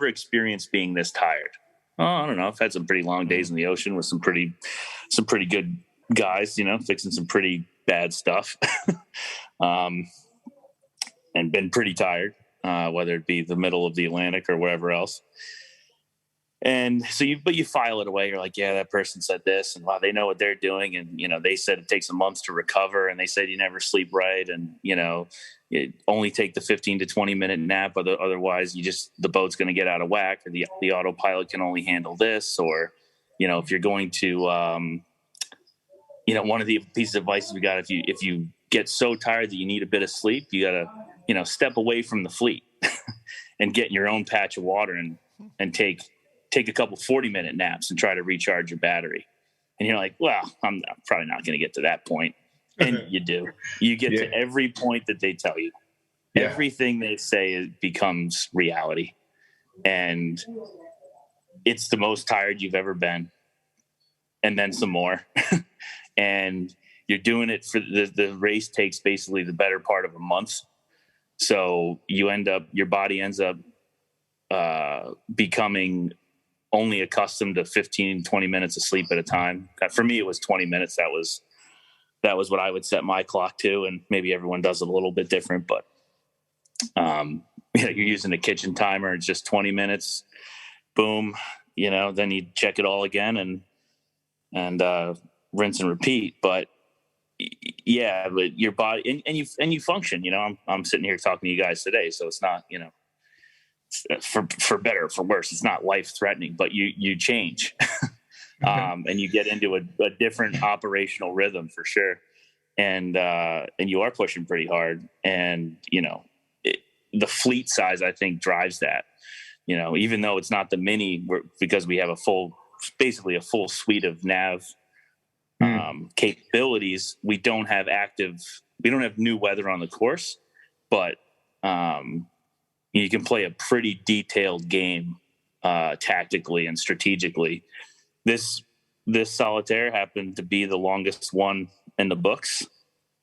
experienced being this tired. Oh, I don't know. I've had some pretty long days in the ocean with some pretty good guys, fixing some pretty bad stuff, and been pretty tired, whether it be the middle of the Atlantic or wherever else. And so you file it away. You're like, yeah, that person said this, and wow, they know what they're doing. And, they said it takes a month to recover, and they said you never sleep right. And, you only take the 15 to 20 minute nap. Otherwise the boat's going to get out of whack, or the autopilot can only handle this. Or, if you're going to, one of the pieces of advice we got, if you get so tired that you need a bit of sleep, you got to, step away from the fleet and get in your own patch of water and take a couple 40-minute naps and try to recharge your battery. And you're like, well, I'm probably not going to get to that point. And you do. You get to every point that they tell you. Yeah. Everything they say becomes reality. And it's the most tired you've ever been. And then some more. And you're doing it for the race takes basically the better part of a month. So your body ends up becoming only accustomed to 15, 20 minutes of sleep at a time. For me, it was 20 minutes. That was what I would set my clock to. And maybe everyone does it a little bit different, but you're using a kitchen timer. It's just 20 minutes, boom, then you check it all again and rinse and repeat. But but your body and you function, I'm sitting here talking to you guys today. So it's not, for better or for worse, it's not life threatening, but you change, and you get into a different operational rhythm for sure. And you are pushing pretty hard, and, the fleet size, I think, drives that, even though it's not the Mini, because we have basically a full suite of nav capabilities. We don't have new weather on the course, but, you can play a pretty detailed game, tactically and strategically. This solitaire happened to be the longest one in the books,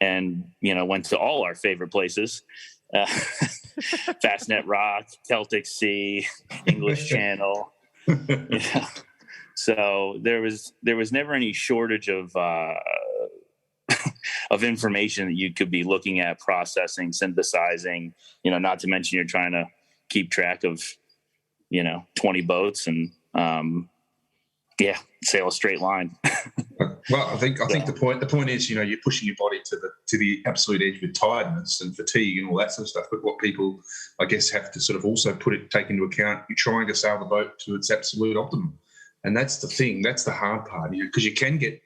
and went to all our favorite places. Fastnet Rock, Celtic Sea, English Channel. Yeah. So there was never any shortage of of information that you could be looking at, processing, synthesizing. Not to mention you're trying to keep track of 20 boats and sail a straight line. Well, I think the point is, you're pushing your body to the absolute edge with tiredness and fatigue and all that sort of stuff. But what people, I guess, have to sort of also take into account, you're trying to sail the boat to its absolute optimum, and that's the thing. That's the hard part, because you can get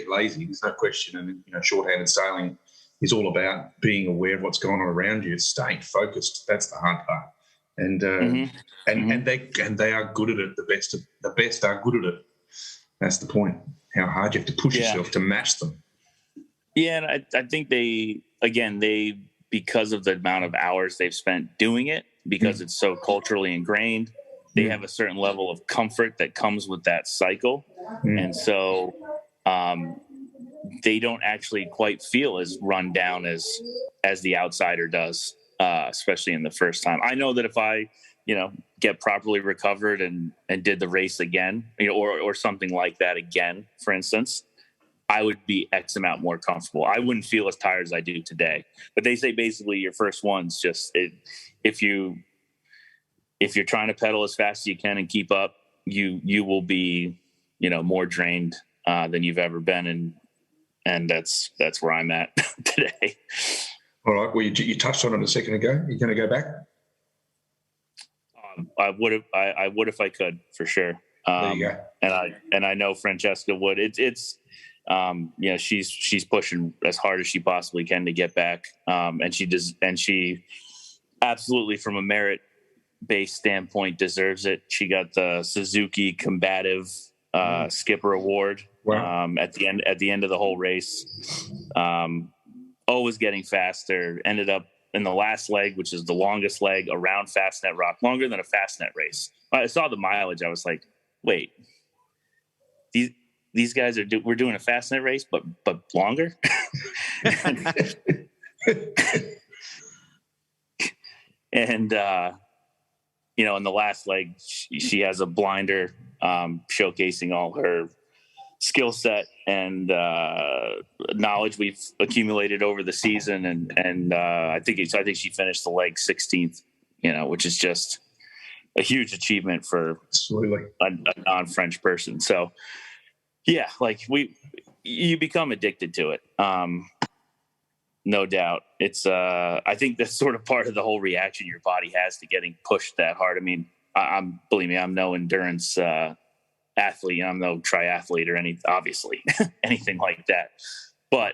lazy. There's no question. And shorthanded sailing is all about being aware of what's going on around you. It's staying focused. That's the hard part. And and they are good at it. The best are good at it. That's the point. How hard you have to push yourself to match them. Yeah, and I think they because of the amount of hours they've spent doing it, because it's so culturally ingrained, they have a certain level of comfort that comes with that cycle. And so they don't actually quite feel as run down as the outsider does, especially in the first time. I know that if I get properly recovered and did the race again, or something like that again, for instance, I would be X amount more comfortable. I wouldn't feel as tired as I do today. But they say basically your first one's just if you're trying to pedal as fast as you can and keep up, you will be more drained than you've ever been, and that's where I'm at today. All right. Well, you touched on it a second ago. You're going to go back? I would if I could, for sure. There you go. And I know Francesca would. It's she's pushing as hard as she possibly can to get back. And she absolutely, from a merit-based standpoint, deserves it. She got the Suzuki Combative Skipper Award. Wow. At the end of the whole race. Always getting faster. Ended up in the last leg, which is the longest leg around Fastnet Rock, longer than a Fastnet race. I saw the mileage. I was like, wait, these guys we're doing a Fastnet race, but longer. And in the last leg, she has a blinder showcasing all her skill set and knowledge we've accumulated over the season, and I think she finished the leg 16th, which is just a huge achievement for a non-French person. So yeah, you become addicted to it, no doubt. It's I think that's sort of part of the whole reaction your body has to getting pushed that hard. I mean, believe me, I'm no endurance athlete. I'm no triathlete or obviously anything like that. But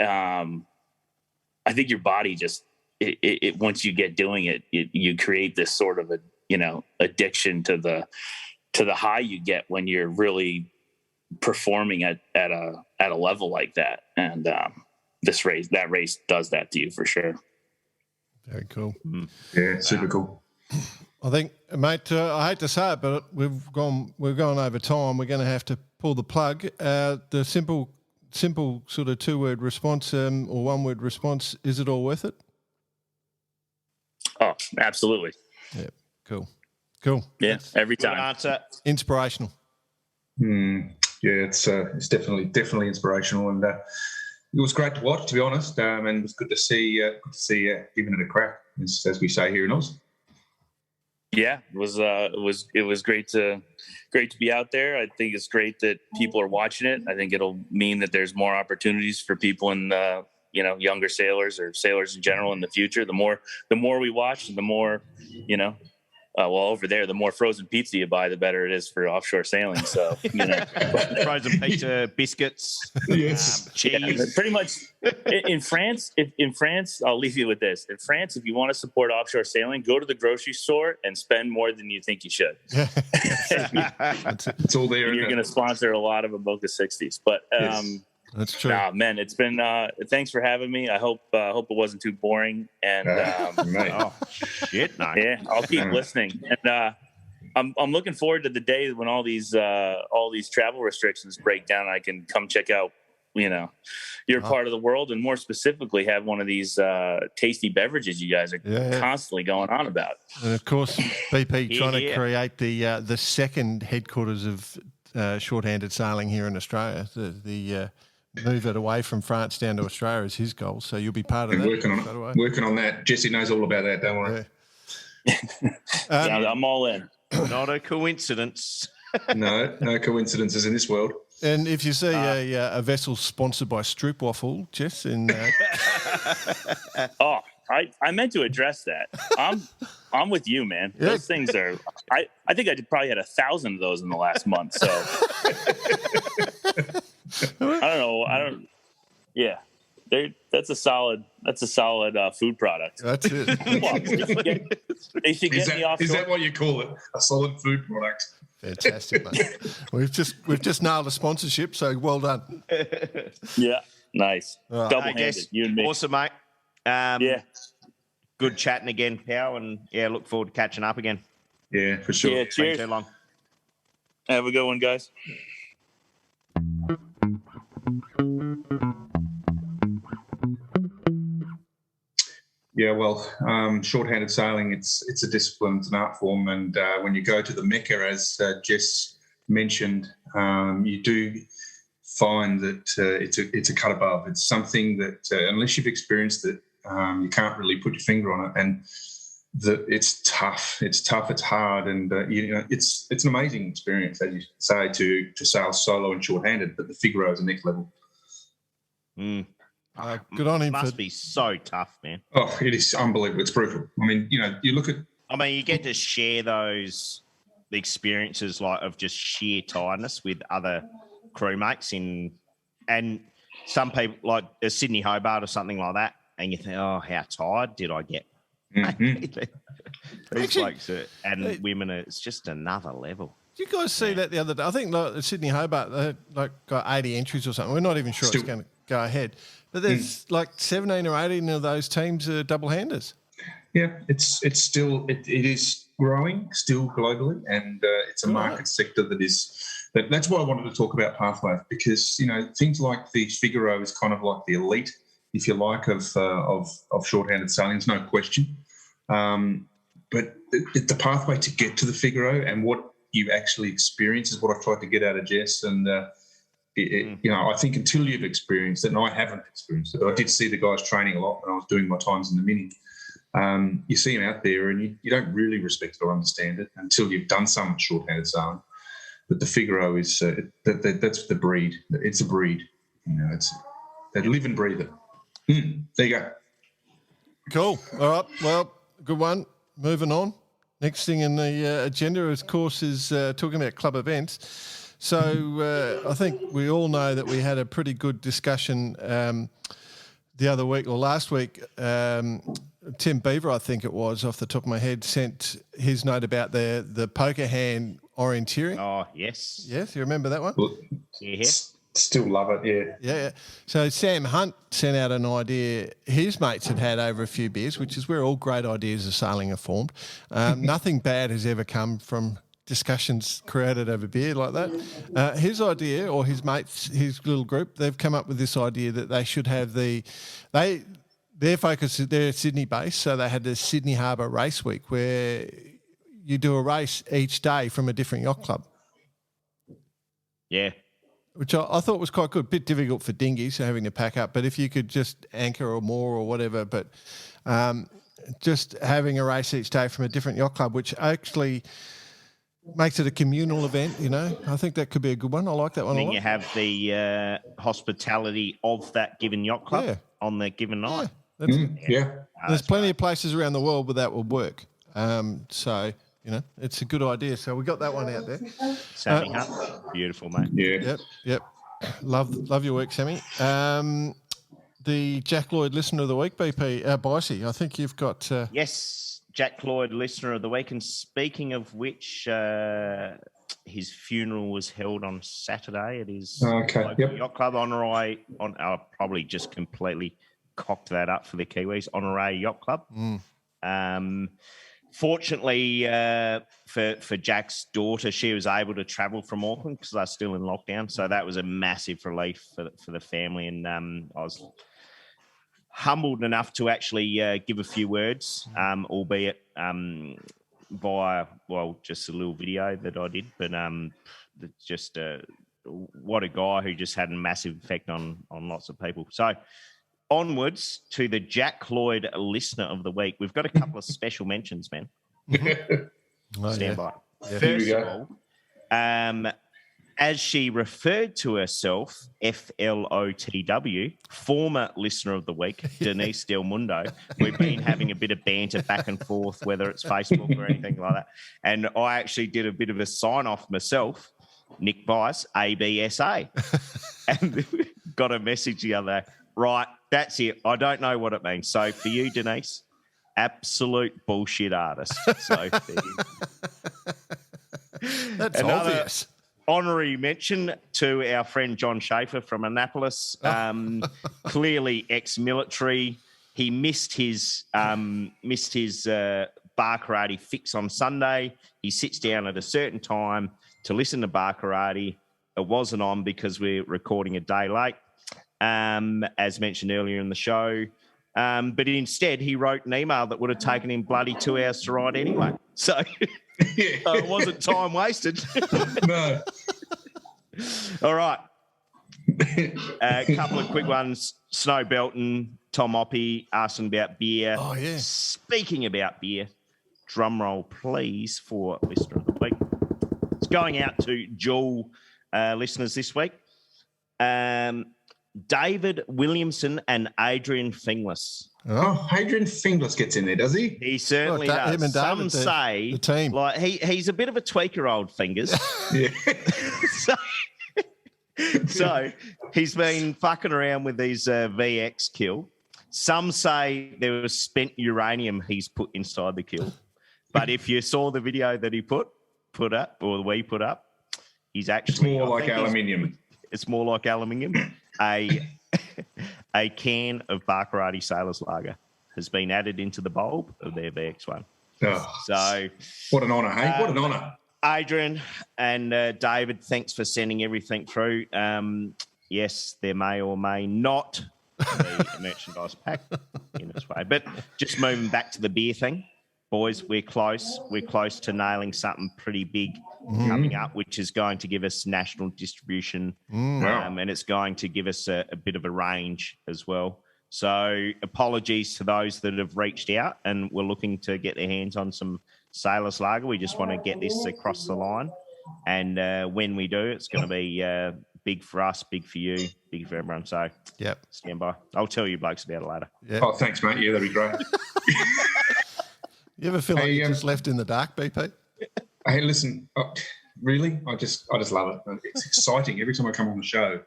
I think your body just, it once you get doing it, you create this sort of addiction to the high you get when you're really performing at a level like that. And that race does that to you for sure. Very cool. Yeah, super cool. I think, mate, I hate to say it, but we've gone over time. We're going to have to pull the plug. The simple sort of 2-word response or 1-word response, is it all worth it? Oh, absolutely. Yeah, cool. Yeah, every time. Answer. Inspirational. Yeah, it's definitely inspirational, and it was great to watch, to be honest, and it was good to see giving it a crack, as we say here in Oz. Yeah, it was great to be out there. I think it's great that people are watching it. I think it'll mean that there's more opportunities for people in the younger sailors or sailors in general in the future. The more we watch, the more over there, the more frozen pizza you buy, the better it is for offshore sailing. So frozen pizza, biscuits, yes, cheese. Yeah, pretty much in France. In France, I'll leave you with this. In France, if you want to support offshore sailing, go to the grocery store and spend more than you think you should. It's all there. And you're going to sponsor a lot of Avoca 60s, but. Yes. That's true. Man, it's been. Thanks for having me. I hope it wasn't too boring. And oh shit, no. Yeah, I'll keep listening. And I'm looking forward to the day when all these travel restrictions break down. And I can come check out you're part of the world, and more specifically have one of these tasty beverages you guys are constantly going on about. And of course, BP trying to create the second headquarters of shorthanded sailing here in Australia. The move it away from France down to Australia is his goal. So you'll be part of that. Working on that. Jesse knows all about that. Don't worry. I'm all in. Not a coincidence. No coincidences in this world. And if you see a vessel sponsored by Stroopwafel, Jess, in I meant to address that. I'm with you, man. Yeah. Those things are. I think I probably had 1,000 of those in the last month. So I don't. Yeah, that's a solid food product. That's it. They should get me off. Is that what you call it? A solid food product. Fantastic, mate. We've just nailed a sponsorship, so well done. Yeah, nice. Right. Double-handed, you and me. Awesome, mate. Good chatting again, pal, and look forward to catching up again. Yeah, for sure. Yeah, cheers. Too long. Have a good one, guys. Yeah, well, shorthanded sailing, it's a discipline, it's an art form, and when you go to the Mecca, as Jess mentioned, you do find that it's a cut above. It's something that unless you've experienced it, you can't really put your finger on it, and it's tough. It's tough. It's hard, and it's an amazing experience, as you say, to sail solo and shorthanded. But the Figaro is the next level. Good on him. Must be so tough, man. Oh, it is unbelievable. It's brutal. I mean, you look at. I mean, you get to share those experiences of just sheer tiredness with other crewmates and some people like a Sydney Hobart or something like that, and you think, oh, how tired did I get? Mm-hmm. These blokes and women, it's just another level. Did you guys see that the other day? I think the Sydney Hobart they got 80 entries or something. We're not even sure it's going to go ahead. But there's 17 or 18 of those teams are double-handers. Yeah, it's still it is growing still globally, and it's a market sector that's why I wanted to talk about pathways, because things like the Figaro is kind of like the elite, if you like, of shorthanded sailing. There's no question, but the pathway to get to the Figaro and what you actually experience is what I've tried to get out of Jess, and. I think until you've experienced it, and I haven't experienced it, but I did see the guys training a lot when I was doing my times in the Mini. You see them out there, and you don't really respect it or understand it until you've done some shorthanded sailing. But the Figaro is that's the breed. It's a breed. They live and breathe it. There you go. Cool. All right. Well, good one. Moving on. Next thing in the agenda, of course, is talking about club events. So I think we all know that we had a pretty good discussion the other week or last week. Tim Beaver, I think it was, off the top of my head, sent his note about the poker hand orienteering. Oh, yes. Yes, you remember that one? Yeah. Still love it, yeah. Yeah. So Sam Hunt sent out an idea his mates had over a few beers, which is where all great ideas of sailing are formed. Nothing bad has ever come from discussions created over beer like that. His idea, or his mates, his little group, they've come up with this idea that they should have their focus, they're Sydney based, so they had the Sydney Harbour Race Week where you do a race each day from a different yacht club. Yeah. Which I thought was quite good. Bit difficult for dinghies having to pack up, but if you could just anchor or more or whatever, but just having a race each day from a different yacht club, which actually makes it a communal event, I think that could be a good one. I like that one a lot. Then you have the hospitality of that given yacht club on the given night. There's plenty of places around the world where that will work. So, it's a good idea. So we got that one out there. Sammy Hunt, beautiful, mate. Yeah. Yep. Love your work, Sammy. The Jack Lloyd Listener of the Week, BP, Bicey, I think you've got... Yes. Jack Lloyd, Listener of the Week, and speaking of which, his funeral was held on Saturday at his local yacht club. I'll probably just completely cocked that up for the Kiwis. Honoré Yacht Club. Fortunately for Jack's daughter, she was able to travel from Auckland because they're still in lockdown. So that was a massive relief for the family. And I was humbled enough to actually give a few words, albeit via, just a little video that I did. But just what a guy who just had a massive effect on lots of people. So onwards to the Jack Lloyd Listener of the Week. We've got a couple of special mentions, man. Stand by. Yeah. First of all, as she referred to herself, FLOTW, former Listener of the Week, Denise Del Mundo. We've been having a bit of banter back and forth, whether it's Facebook or anything like that. And I actually did a bit of a sign-off myself, Nick Bice, ABSA. And got a message the other day. Right, that's it. I don't know what it means. So for you, Denise, absolute bullshit artist. So there you go. That's obvious. Honorary mention to our friend John Schaefer from Annapolis. Clearly ex-military. He missed his bar karate fix on Sunday. He sits down at a certain time to listen to bar karate. It wasn't on because we're recording a day late. As mentioned earlier in the show. But instead, he wrote an email that would have taken him bloody 2 hours to write anyway. So it wasn't time wasted. No. All right. A couple of quick ones. Snow Belton, Tom Oppie asking about beer. Oh, yeah. Speaking about beer, drum roll, please, for Listener of the Week. It's going out to dual listeners this week. David Williamson and Adrian Finglas. Oh, Adrian Finglas gets in there, does he? He certainly does. Him and David, Some say the team. like he's a bit of a tweaker, old Fingers. Yeah. so he's been fucking around with these VX kill. Some say there was spent uranium he's put inside the kill. But if you saw the video that he put up, or we put up, he's actually... It's more like aluminium. It's more like aluminium. A can of Bar Karate Sailors Lager has been added into the bulb of their VX1. Oh, so, what an honour, hey? What an honour. Adrian and David, thanks for sending everything through. Yes, there may or may not be a merchandise pack in its way. But just moving back to the beer thing, boys, we're close. We're close to nailing something pretty big coming up, which is going to give us national distribution, and it's going to give us a bit of a range as well. So apologies to those that have reached out and were looking to get their hands on some Sailors Lager. We just want to get this across the line. And when we do, it's going to be big for us, big for you, big for everyone. So stand by. I'll tell you blokes about it later. Yep. Oh, thanks, mate. Yeah, that'd be great. You ever feel like you're just left in the dark, BP? Hey, listen, really? I just love it. It's exciting every time I come on the show,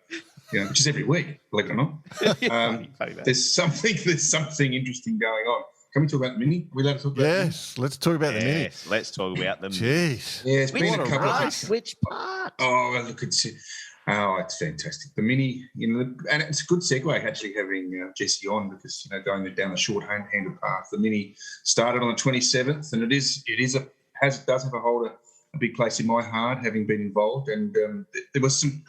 which is every week, believe it or not. There's something interesting going on. Can we talk about the Mini? Are we allowed to talk about the Mini? Yes, let's talk about the Mini. Let's talk about them. Jeez. Yeah, it's been a couple of weeks. Which part? Oh, look, it's fantastic. The Mini, and it's a good segue actually having Jesse on because, going down the short-handed path. The Mini started on the 27th, and it does have a big place in my heart, having been involved. And there was some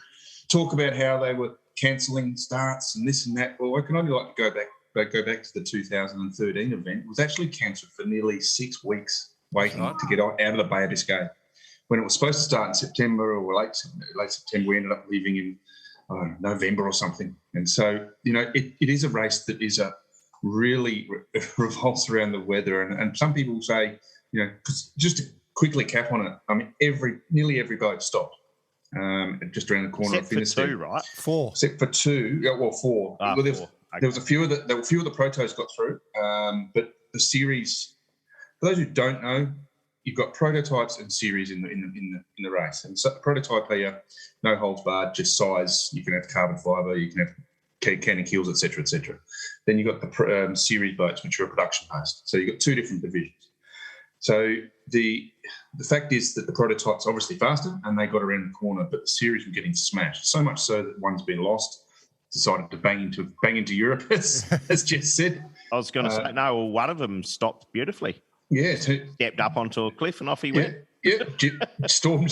talk about how they were cancelling starts and this and that. Well, I can only like to go back to the 2013 event. It was actually cancelled for nearly 6 weeks waiting to get out of the Bay of Biscay. When it was supposed to start in September or late September, we ended up leaving in November or something. And so, it is a race that is really revolves around the weather. And some people say, cause just to quickly cap on it, I mean, nearly every boat stopped just around the corner of Finistère. Except for 2, right? 4. Except for 2, 4. Well, 4. There was a few of the protos got through, but the series. For those who don't know, you've got prototypes and series in the race. And so the prototype are no holds barred, just size. You can have carbon fibre, you can have can and keels, etc., etc. Then you've got the series boats, which are production based. So you've got 2 different divisions. So the fact is that the prototype's obviously faster, and they got around the corner, but the series were getting smashed. So much so that one's been lost. Decided to bang into Europe, as Jess said. I was going to say, no, well, one of them stopped beautifully. Yeah, stepped up onto a cliff and off he went. Yeah, Storm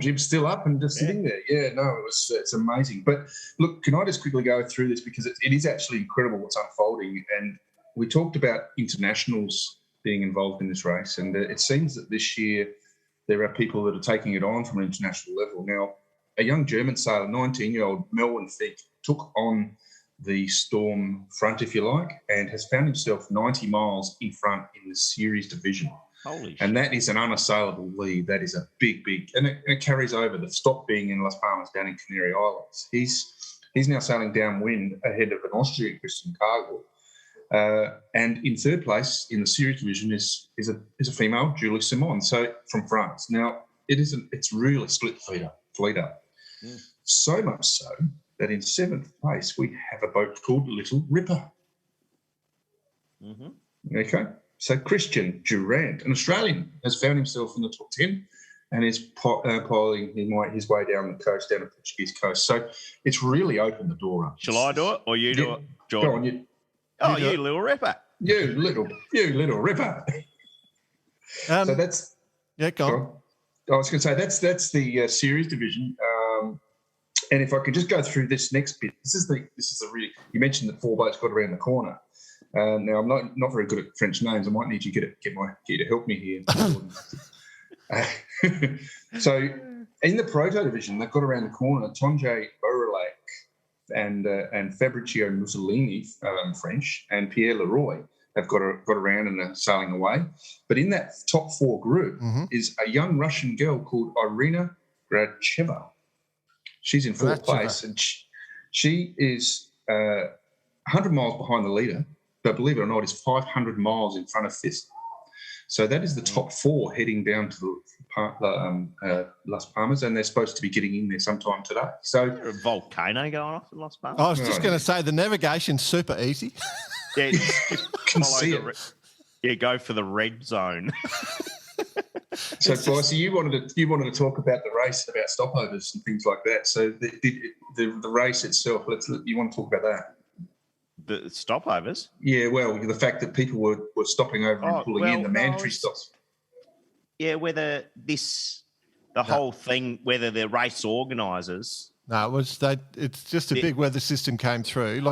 Jib's still up and just sitting there. Yeah, no, it's amazing. But look, can I just quickly go through this because it is actually incredible what's unfolding. And we talked about internationals being involved in this race, and it seems that this year there are people that are taking it on from an international level. Now, a young German sailor, 19-year-old Melvin Fick, took on the Storm front, if you like, and has found himself 90 miles in front in the series division. Holy shit. And that is an unassailable lead. That is a big, and it carries over. The stop being in Las Palmas down in Canary Islands. He's now sailing downwind ahead of an Austrian, Christian Cargill. And in third place in the series division is a female, Julie Simon, so from France. Now, it's really split fleet up. So much so that in seventh place we have a boat called Little Ripper. Mm-hmm. Okay. So Christian Durant, an Australian, has found himself in the top 10 and is piling his way down the coast, down the Portuguese coast. So it's really opened the door up. Shall I do it or you do it, Jordan? Go on, you little ripper. You little ripper. So that's... Yeah, go on. I was going to say that's the series division. And if I could just go through this next bit, this is the really... You mentioned that 4 boats got around the corner. Now, I'm not very good at French names. I might need you to get you to help me here. So, in the Proto division, they've got around the corner Tonje Borelak and Fabrizio Mussolini, French, and Pierre Leroy have got around and are sailing away. But in that top 4 group is a young Russian girl called Irina Gracheva. She's in 4th place, and she is 100 miles behind the leader. But believe it or not, is 500 miles in front of Fist. So that is the top 4 heading down to Las Palmas, and they're supposed to be getting in there sometime today. So is there a volcano going off in Las Palmas? I was just going to say the navigation's super easy. Yeah, can see it. Go for the red zone. So, Bryce, you wanted to talk about the race, about stopovers and things like that. So the race itself, you want to talk about that? The stopovers? Yeah, well, the fact that people were stopping over and pulling in the mandatory stops. Yeah, whether whole thing, whether the race organisers. No, it's just a big weather system came through.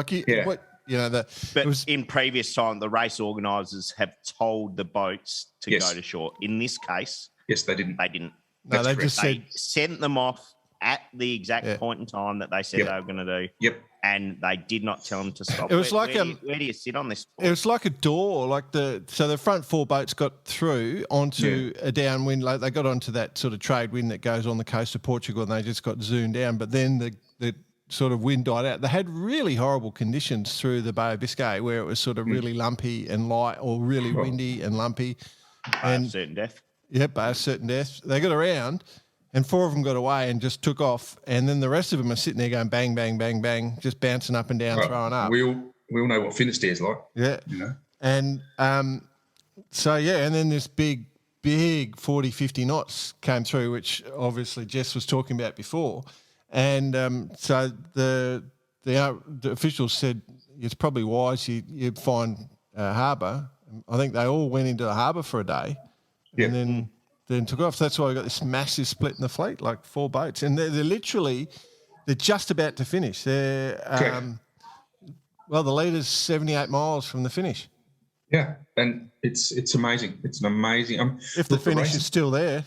In previous time, the race organisers have told the boats to go to shore. In this case, yes, they didn't. They didn't. No, they just sent them off at the exact point in time that they said they were going to do. Yep. And they did not tell them to stop. It was where do you sit on this? It was like a door, so the front 4 boats got through onto a downwind. Like they got onto that sort of trade wind that goes on the coast of Portugal, and they just got zoomed down. But then the sort of wind died out. They had really horrible conditions through the Bay of Biscay, where it was sort of really lumpy and light, or really windy and lumpy. And certain death. Yep, by a certain death. They got around. And 4 of them got away and just took off. And then the rest of them are sitting there going bang, bang, bang, bang, just bouncing up and down, throwing up. We all know what Finisterre's like. Yeah. You know? And and then this big 40, 50 knots came through, which obviously Jess was talking about before. And so the officials said it's probably wise you find a harbour. I think they all went into the harbour for a day. Yeah. And then took off. So that's why we got this massive split in the fleet, like 4 boats. And they're just about to finish. They're, the leader's 78 miles from the finish. Yeah, and it's amazing. It's an amazing... if the finish is still there.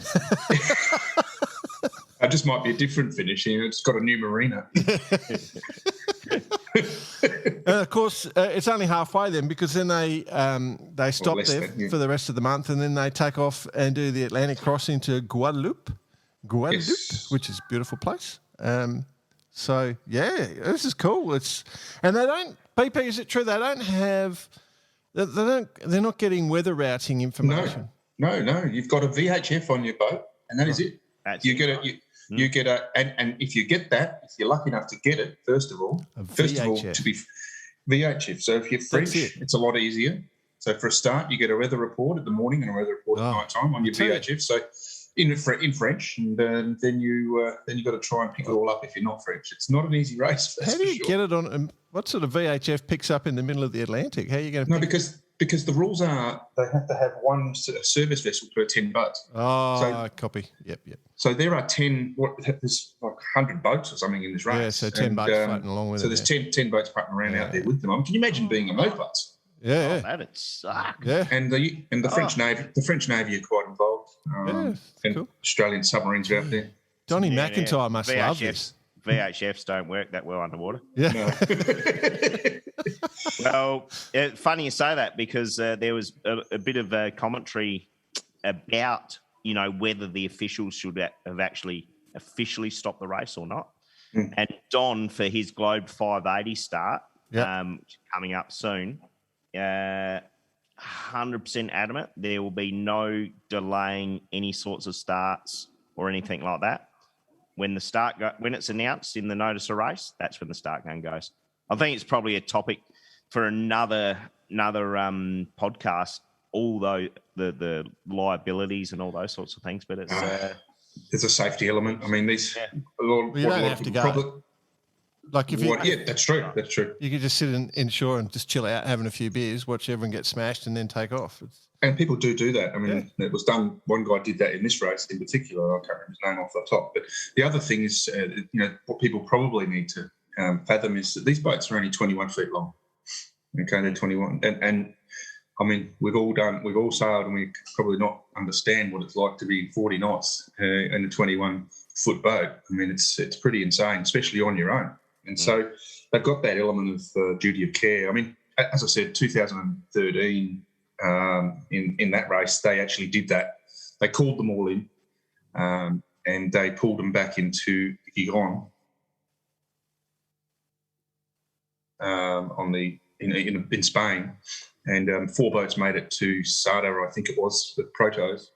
It just might be a different finish. It's got a new marina. And of course, it's only halfway then, because then they stop there for the rest of the month, and then they take off and do the Atlantic crossing to Guadeloupe, which is a beautiful place. So yeah, this is cool. And they don't. BP, is it true they don't have? They're not getting weather routing information. No. You've got a VHF on your boat, and that is it. You get it. You get and if you get that, if you're lucky enough to get it, first of all, to be VHF. So if you're French, it's a lot easier. So for a start, you get a weather report in the morning and a weather report at night time on your VHF. So in French, and then you got to try and pick it all up if you're not French. It's not an easy race. How do you get it on? What sort of VHF picks up in the middle of the Atlantic? How are you going to? No, because because the rules are they have to have one service vessel per 10 boats. Copy. Yep. So there are 10. There's like 100 boats or something in this race. Yeah, so 10 boats floating along with it. So there's 10 boats floating around out there with them. Can you imagine being on those boats? Yeah, that'd suck. Yeah. And the French Navy are quite involved. And cool. Australian submarines are out there. Donnie McIntyre must love this. VHFs don't work that well underwater. Yeah. No. Well, funny you say that because there was a bit of commentary about, whether the officials should have actually officially stopped the race or not. And Don, for his Globe 580 start, coming up soon, 100% adamant there will be no delaying any sorts of starts or anything like that. When when it's announced in the notice of race, that's when the start gun goes. I think it's probably a topic for another podcast. All the liabilities and all those sorts of things, but it's there's a safety element. I mean, these you don't have to go. Like if that's true. That's true. You could just sit in shore and just chill out, having a few beers, watch everyone get smashed, and then take off. And people do that. I mean, it was done. One guy did that in this race in particular. I can't remember his name off the top. But the other thing is, what people probably need to fathom is that these boats are only 21 feet long. Okay, they're 21, and I mean, we've all sailed, and we probably not understand what it's like to be 40 knots in a 21-foot boat. I mean, it's pretty insane, especially on your own. And so they've got that element of duty of care. I mean, as I said, 2013 in that race, they actually did that. They called them all in, and they pulled them back into Gijon in Spain. And 4 boats made it to Sada, I think it was, the Protos.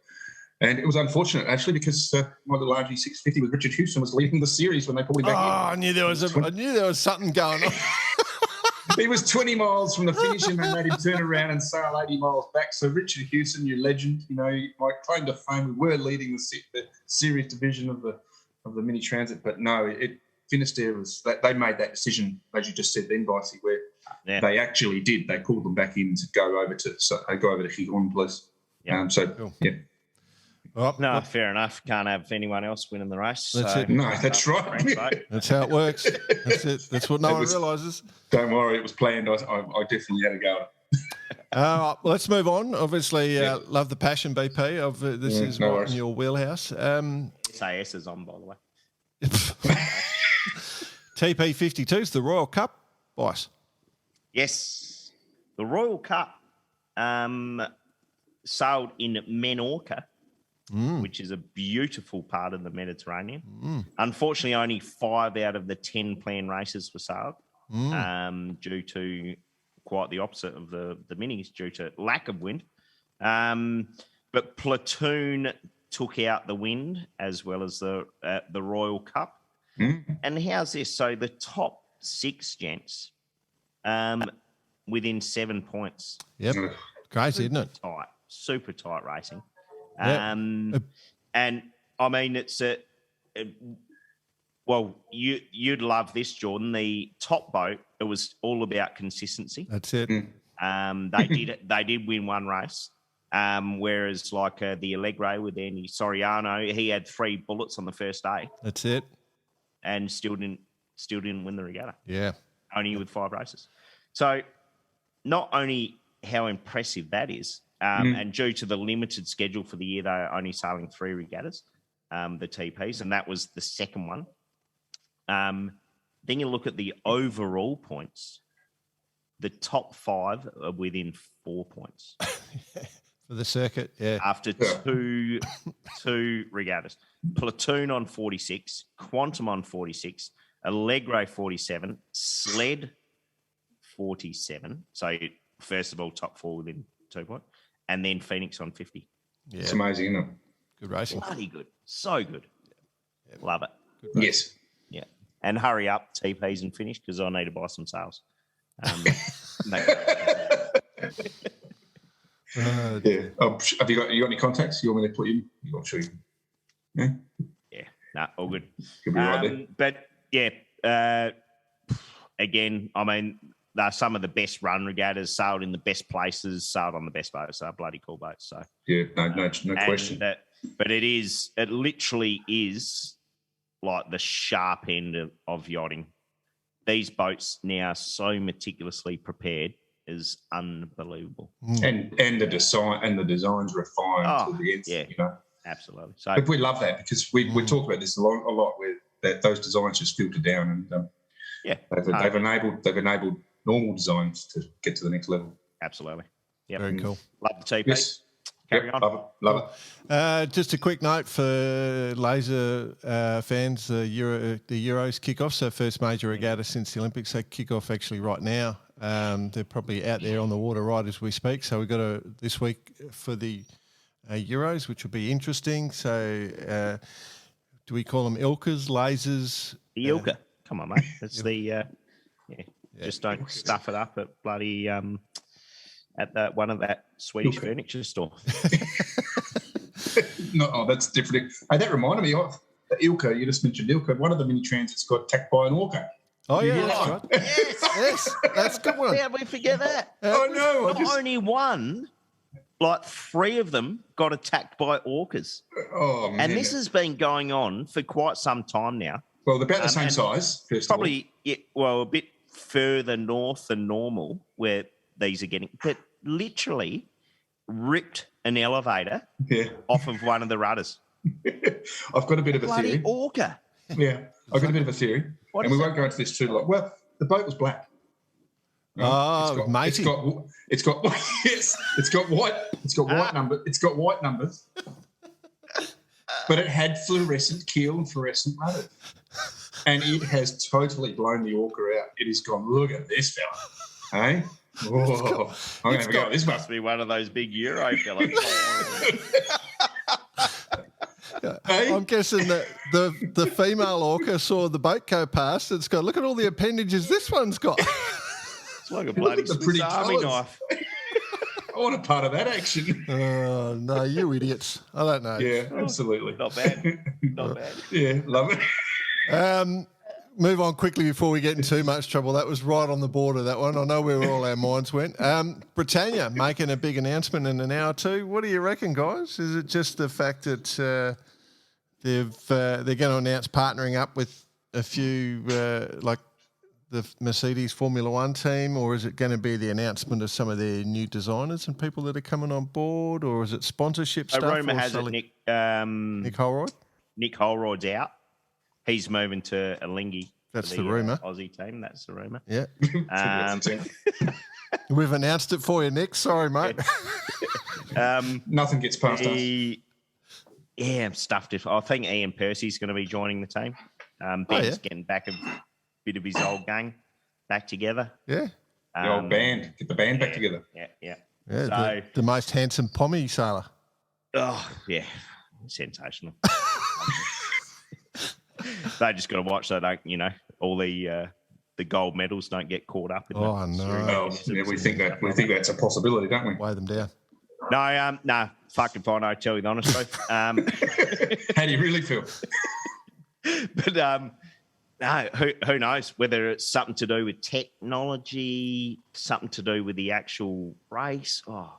And it was unfortunate, actually, because my little RG650 with Richard Houston was leading the series when they pulled him back in. I knew there was something going on. He was 20 miles from the finish, and they made him turn around and sail 80 miles back. So Richard Houston, your legend, my claim to fame, we were leading the series division of the Mini Transat, but no, it Finisterre they made that decision, as you just said then, Vicey, where they actually did. They pulled them back in to go over to Gijon, please. Yeah. Cool. Yeah. Well, no, fair enough. Can't have anyone else winning the race. That's it. No, that's right. That's how it works. That's it. That's what no one realises. Don't worry, it was planned. I definitely had a go at it. Let's move on. Obviously, love the passion, BP. This is right in your wheelhouse. SAS is on, by the way. TP52 is the Royal Cup, Vice. Yes. The Royal Cup sailed in Menorca, which is a beautiful part of the Mediterranean. Unfortunately, only 5 out of the 10 planned races were sailed due to quite the opposite of the minis, due to lack of wind. But Platoon took out the wind as well as the Royal Cup. And how's this? So the top 6 gents within 7 points. Yep. Crazy, isn't it? Tight. Super tight racing. Yep. And I mean, it's you'd love this, Jordan. The top boat, it was all about consistency. That's it. They did win one race. Whereas like the Allegro with Andy Soriano, he had 3 bullets on the first day. That's it. And still didn't win the regatta. Yeah. Only with 5 races. So not only how impressive that is, and due to the limited schedule for the year, they're only sailing 3 regattas, the TPs, and that was the second one. Then you look at the overall points. The top 5 are within 4 points. For the circuit, yeah. After two regattas. Platoon on 46, Quantum on 46, Allegro 47, Sled 47. So first of all, top 4 within 2 points. And then Phoenix on 50. Yeah. It's amazing, isn't it? Good racing. Bloody good. So good. Yeah. Love it. Yes. Yeah. And hurry up, TPs and finish, because I need to buy some sales. Yeah. Have you got any contacts? You want me to put you? I'm sure you. Yeah. Yeah. No, all good. You'll be right there. But yeah, again, I mean, they're some of the best run regattas, sailed in the best places, sailed on the best boats. They're bloody cool boats. So yeah, no question. But it literally is like the sharp end of yachting. These boats now are so meticulously prepared is unbelievable. And the designs refined to the end. You know, absolutely. So, but we love that because we talk about this a lot where those designs just filter down and they've enabled normal designs to get to the next level. Absolutely. Yeah. Very cool. Love the TP. Yes. Carry on. Love it. Just a quick note for laser fans, the Euros kick off. So first major regatta since the Olympics. They kick off actually right now. They're probably out there on the water right as we speak. So we've got this week for the Euros, which will be interesting. So do we call them Ilkas, lasers? The Ilka. Come on, mate. That's just don't stuff it up at bloody at one of that Swedish furniture store. No, that's different. Hey, that reminded me of the Ilka. You just mentioned Ilka. One of the Mini Transats got attacked by an orca. Oh, yeah, that's right. Yes, that's a good one. How did we forget that? Oh, no. Not only one, like 3 of them got attacked by orcas. Oh, man. And this has been going on for quite some time now. Well, they're about the same size, first probably, a bit further north than normal where these are getting, but literally ripped an elevator off of one of the rudders. I've got a bit of a bloody theory. Orca. Yeah, I've got a bit of a theory. What and we won't go into this too long. Well, the boat was black. Matey. It's got white numbers. But it had fluorescent keel and fluorescent rudders. And it has totally blown the orca out. It has gone, look at this fella. Hey? Oh, I'm going to go this must be one of those big Euro fellas. Hey? I'm guessing that the female orca saw the boat go past. It's got, look at all the appendages this one's got. It's like a bloody Swiss Army knife. I want a part of that action. Oh, no, you idiots. I don't know. Yeah, absolutely. Not bad. Not bad. Yeah, love it. Move on quickly before we get in too much trouble. That was right on the border, that one. I know where all our minds went. Britannia making a big announcement in an hour or two. What do you reckon, guys? Is it just the fact that they're going to announce partnering up with a few, like the Mercedes Formula One team, or is it going to be the announcement of some of their new designers and people that are coming on board, or is it sponsorship stuff? Rumour has it Nick Holroyd? Nick Holroyd's out. He's moving to Alinghi. That's the rumour. Aussie team. That's the rumour. Yeah. We've announced it for you, Nick. Sorry, mate. Nothing gets past us. Yeah, I'm stuffed. I think Ian Percy's going to be joining the team. Ben's getting back a bit of his old gang back together. Yeah. The old band. Get the band back together. Yeah. So, the most handsome pommy sailor. Oh, yeah. Sensational. They just got to watch so they don't, all the gold medals don't get caught up in no. We think that's a possibility, don't we? Weigh them down. No, fucking fine. I tell you the honest truth. How do you really feel? But no, who knows whether it's something to do with technology, something to do with the actual race. Oh,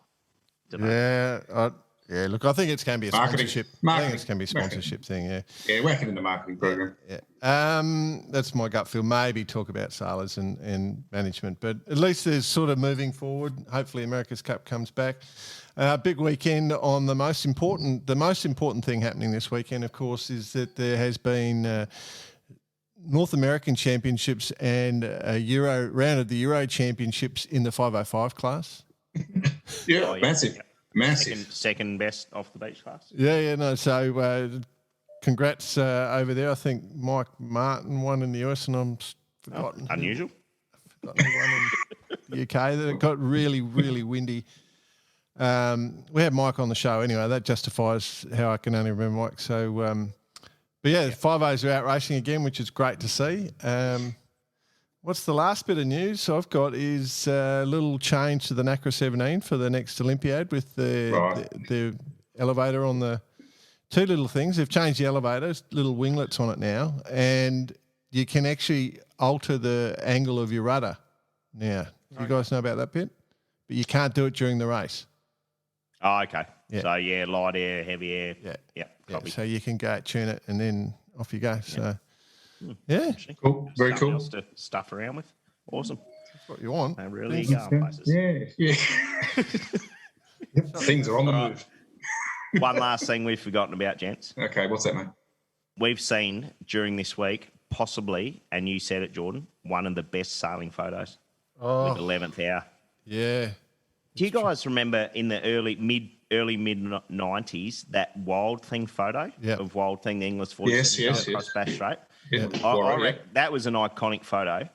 don't know. Yeah, look, I think it's going to be a sponsorship. I think it's going to be a sponsorship thing, yeah. Yeah, whack it in the marketing program. Yeah. That's my gut feel. Maybe talk about sailors and management, but at least there's sort of moving forward. Hopefully America's Cup comes back. Big weekend on the most important thing happening this weekend, of course, is that there has been North American Championships and a round of the Euro Championships in the 505 class. Yeah, massive. Massive. Second best off the beach class. Yeah. So congrats over there. I think Mike Martin won in the US, and I'm forgotten. Unusual. I've forgotten who won in the UK. That got really, really windy. We had Mike on the show anyway. That justifies how I can only remember Mike. So, but yeah, the 5Os are out racing again, which is great to see. What's the last bit of news I've got is a little change to the Nacra 17 for the next Olympiad with the elevator on the two little things. They've changed the elevator, little winglets on it now, and you can actually alter the angle of your rudder now. Do you guys know about that bit? But you can't do it during the race. Oh, okay. Yeah. So, light air, heavy air. Yeah. Yeah. Yeah, Copy. so you can go tune it and then off you go. So, yeah, Cool. Very Something cool. else to stuff around with. Awesome. that's what you want. And really going places. Yeah. Things are on the move. One last thing we've forgotten about, gents. Okay, what's that, mate? We've seen during this week, possibly, and you said it, Jordan, one of the best sailing photos. With 11th hour. Yeah. Do you guys remember in the early mid 90s that Wild Thing photo of Wild Thing, the English voice across Bass Strait? Yeah. I reckon that was an iconic photo.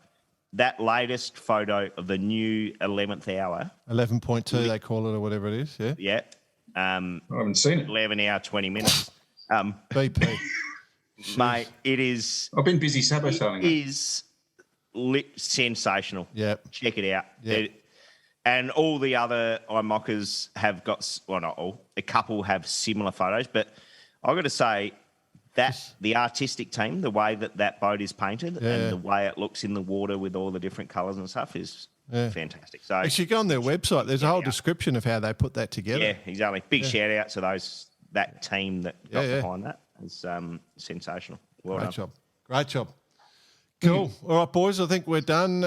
That latest photo of the new 11th hour. 11.2 they call it or whatever it is, yeah? Yeah. I haven't seen it. 11 hour, 20 minutes. BP. Mate, it is... I've been busy Sabot sailing. It is sensational. Yep. Check it out. Yep. And all the other IMOCas have got, well, not all, a couple have similar photos, but I've got to say that the artistic team, the way that boat is painted and the way it looks in the water with all the different colours and stuff is fantastic. So Actually, go on their website. There's a whole description of how they put that together. yeah, exactly. Big shout out to that team that got behind that. It's sensational. Well Great done. job. Great job. Cool. All right, boys, I think we're done.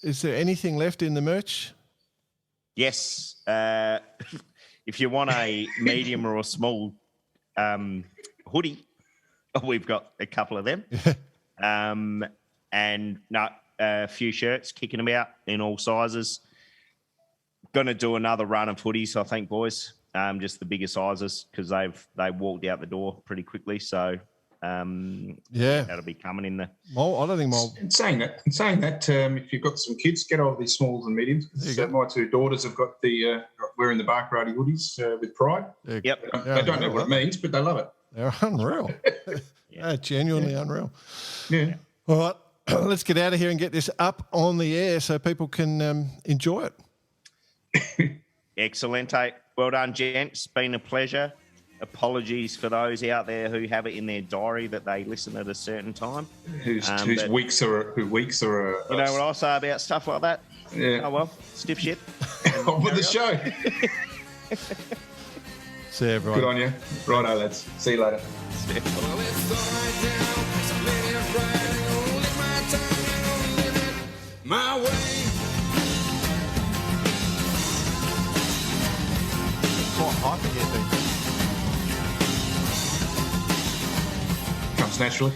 Is there anything left in the merch? Yes. If you want a medium or a small hoodie, we've got a couple of them. And a few shirts kicking them out in all sizes. Going to do another run of hoodies, I think, boys. Just the bigger sizes because they walked out the door pretty quickly. So that'll be coming in the. I don't think In saying that, if you've got some kids, get hold of these smalls and mediums. My two daughters have got wearing the Bark Ruddy hoodies with pride. Yep. They don't know what it means, but they love it. They're unreal. They're genuinely unreal. Yeah. All right, let's get out of here and get this up on the air so people can enjoy it. Excellent. Well done, gents. Been a pleasure. Apologies for those out there who have it in their diary that they listen at a certain time. Whose weeks are You know what I say about stuff like that? Yeah. Oh, well, stiff shit. On with the show. See you, everyone. Good on you. Righto, lads. See you later. My way. Quite hyper here, Comes naturally.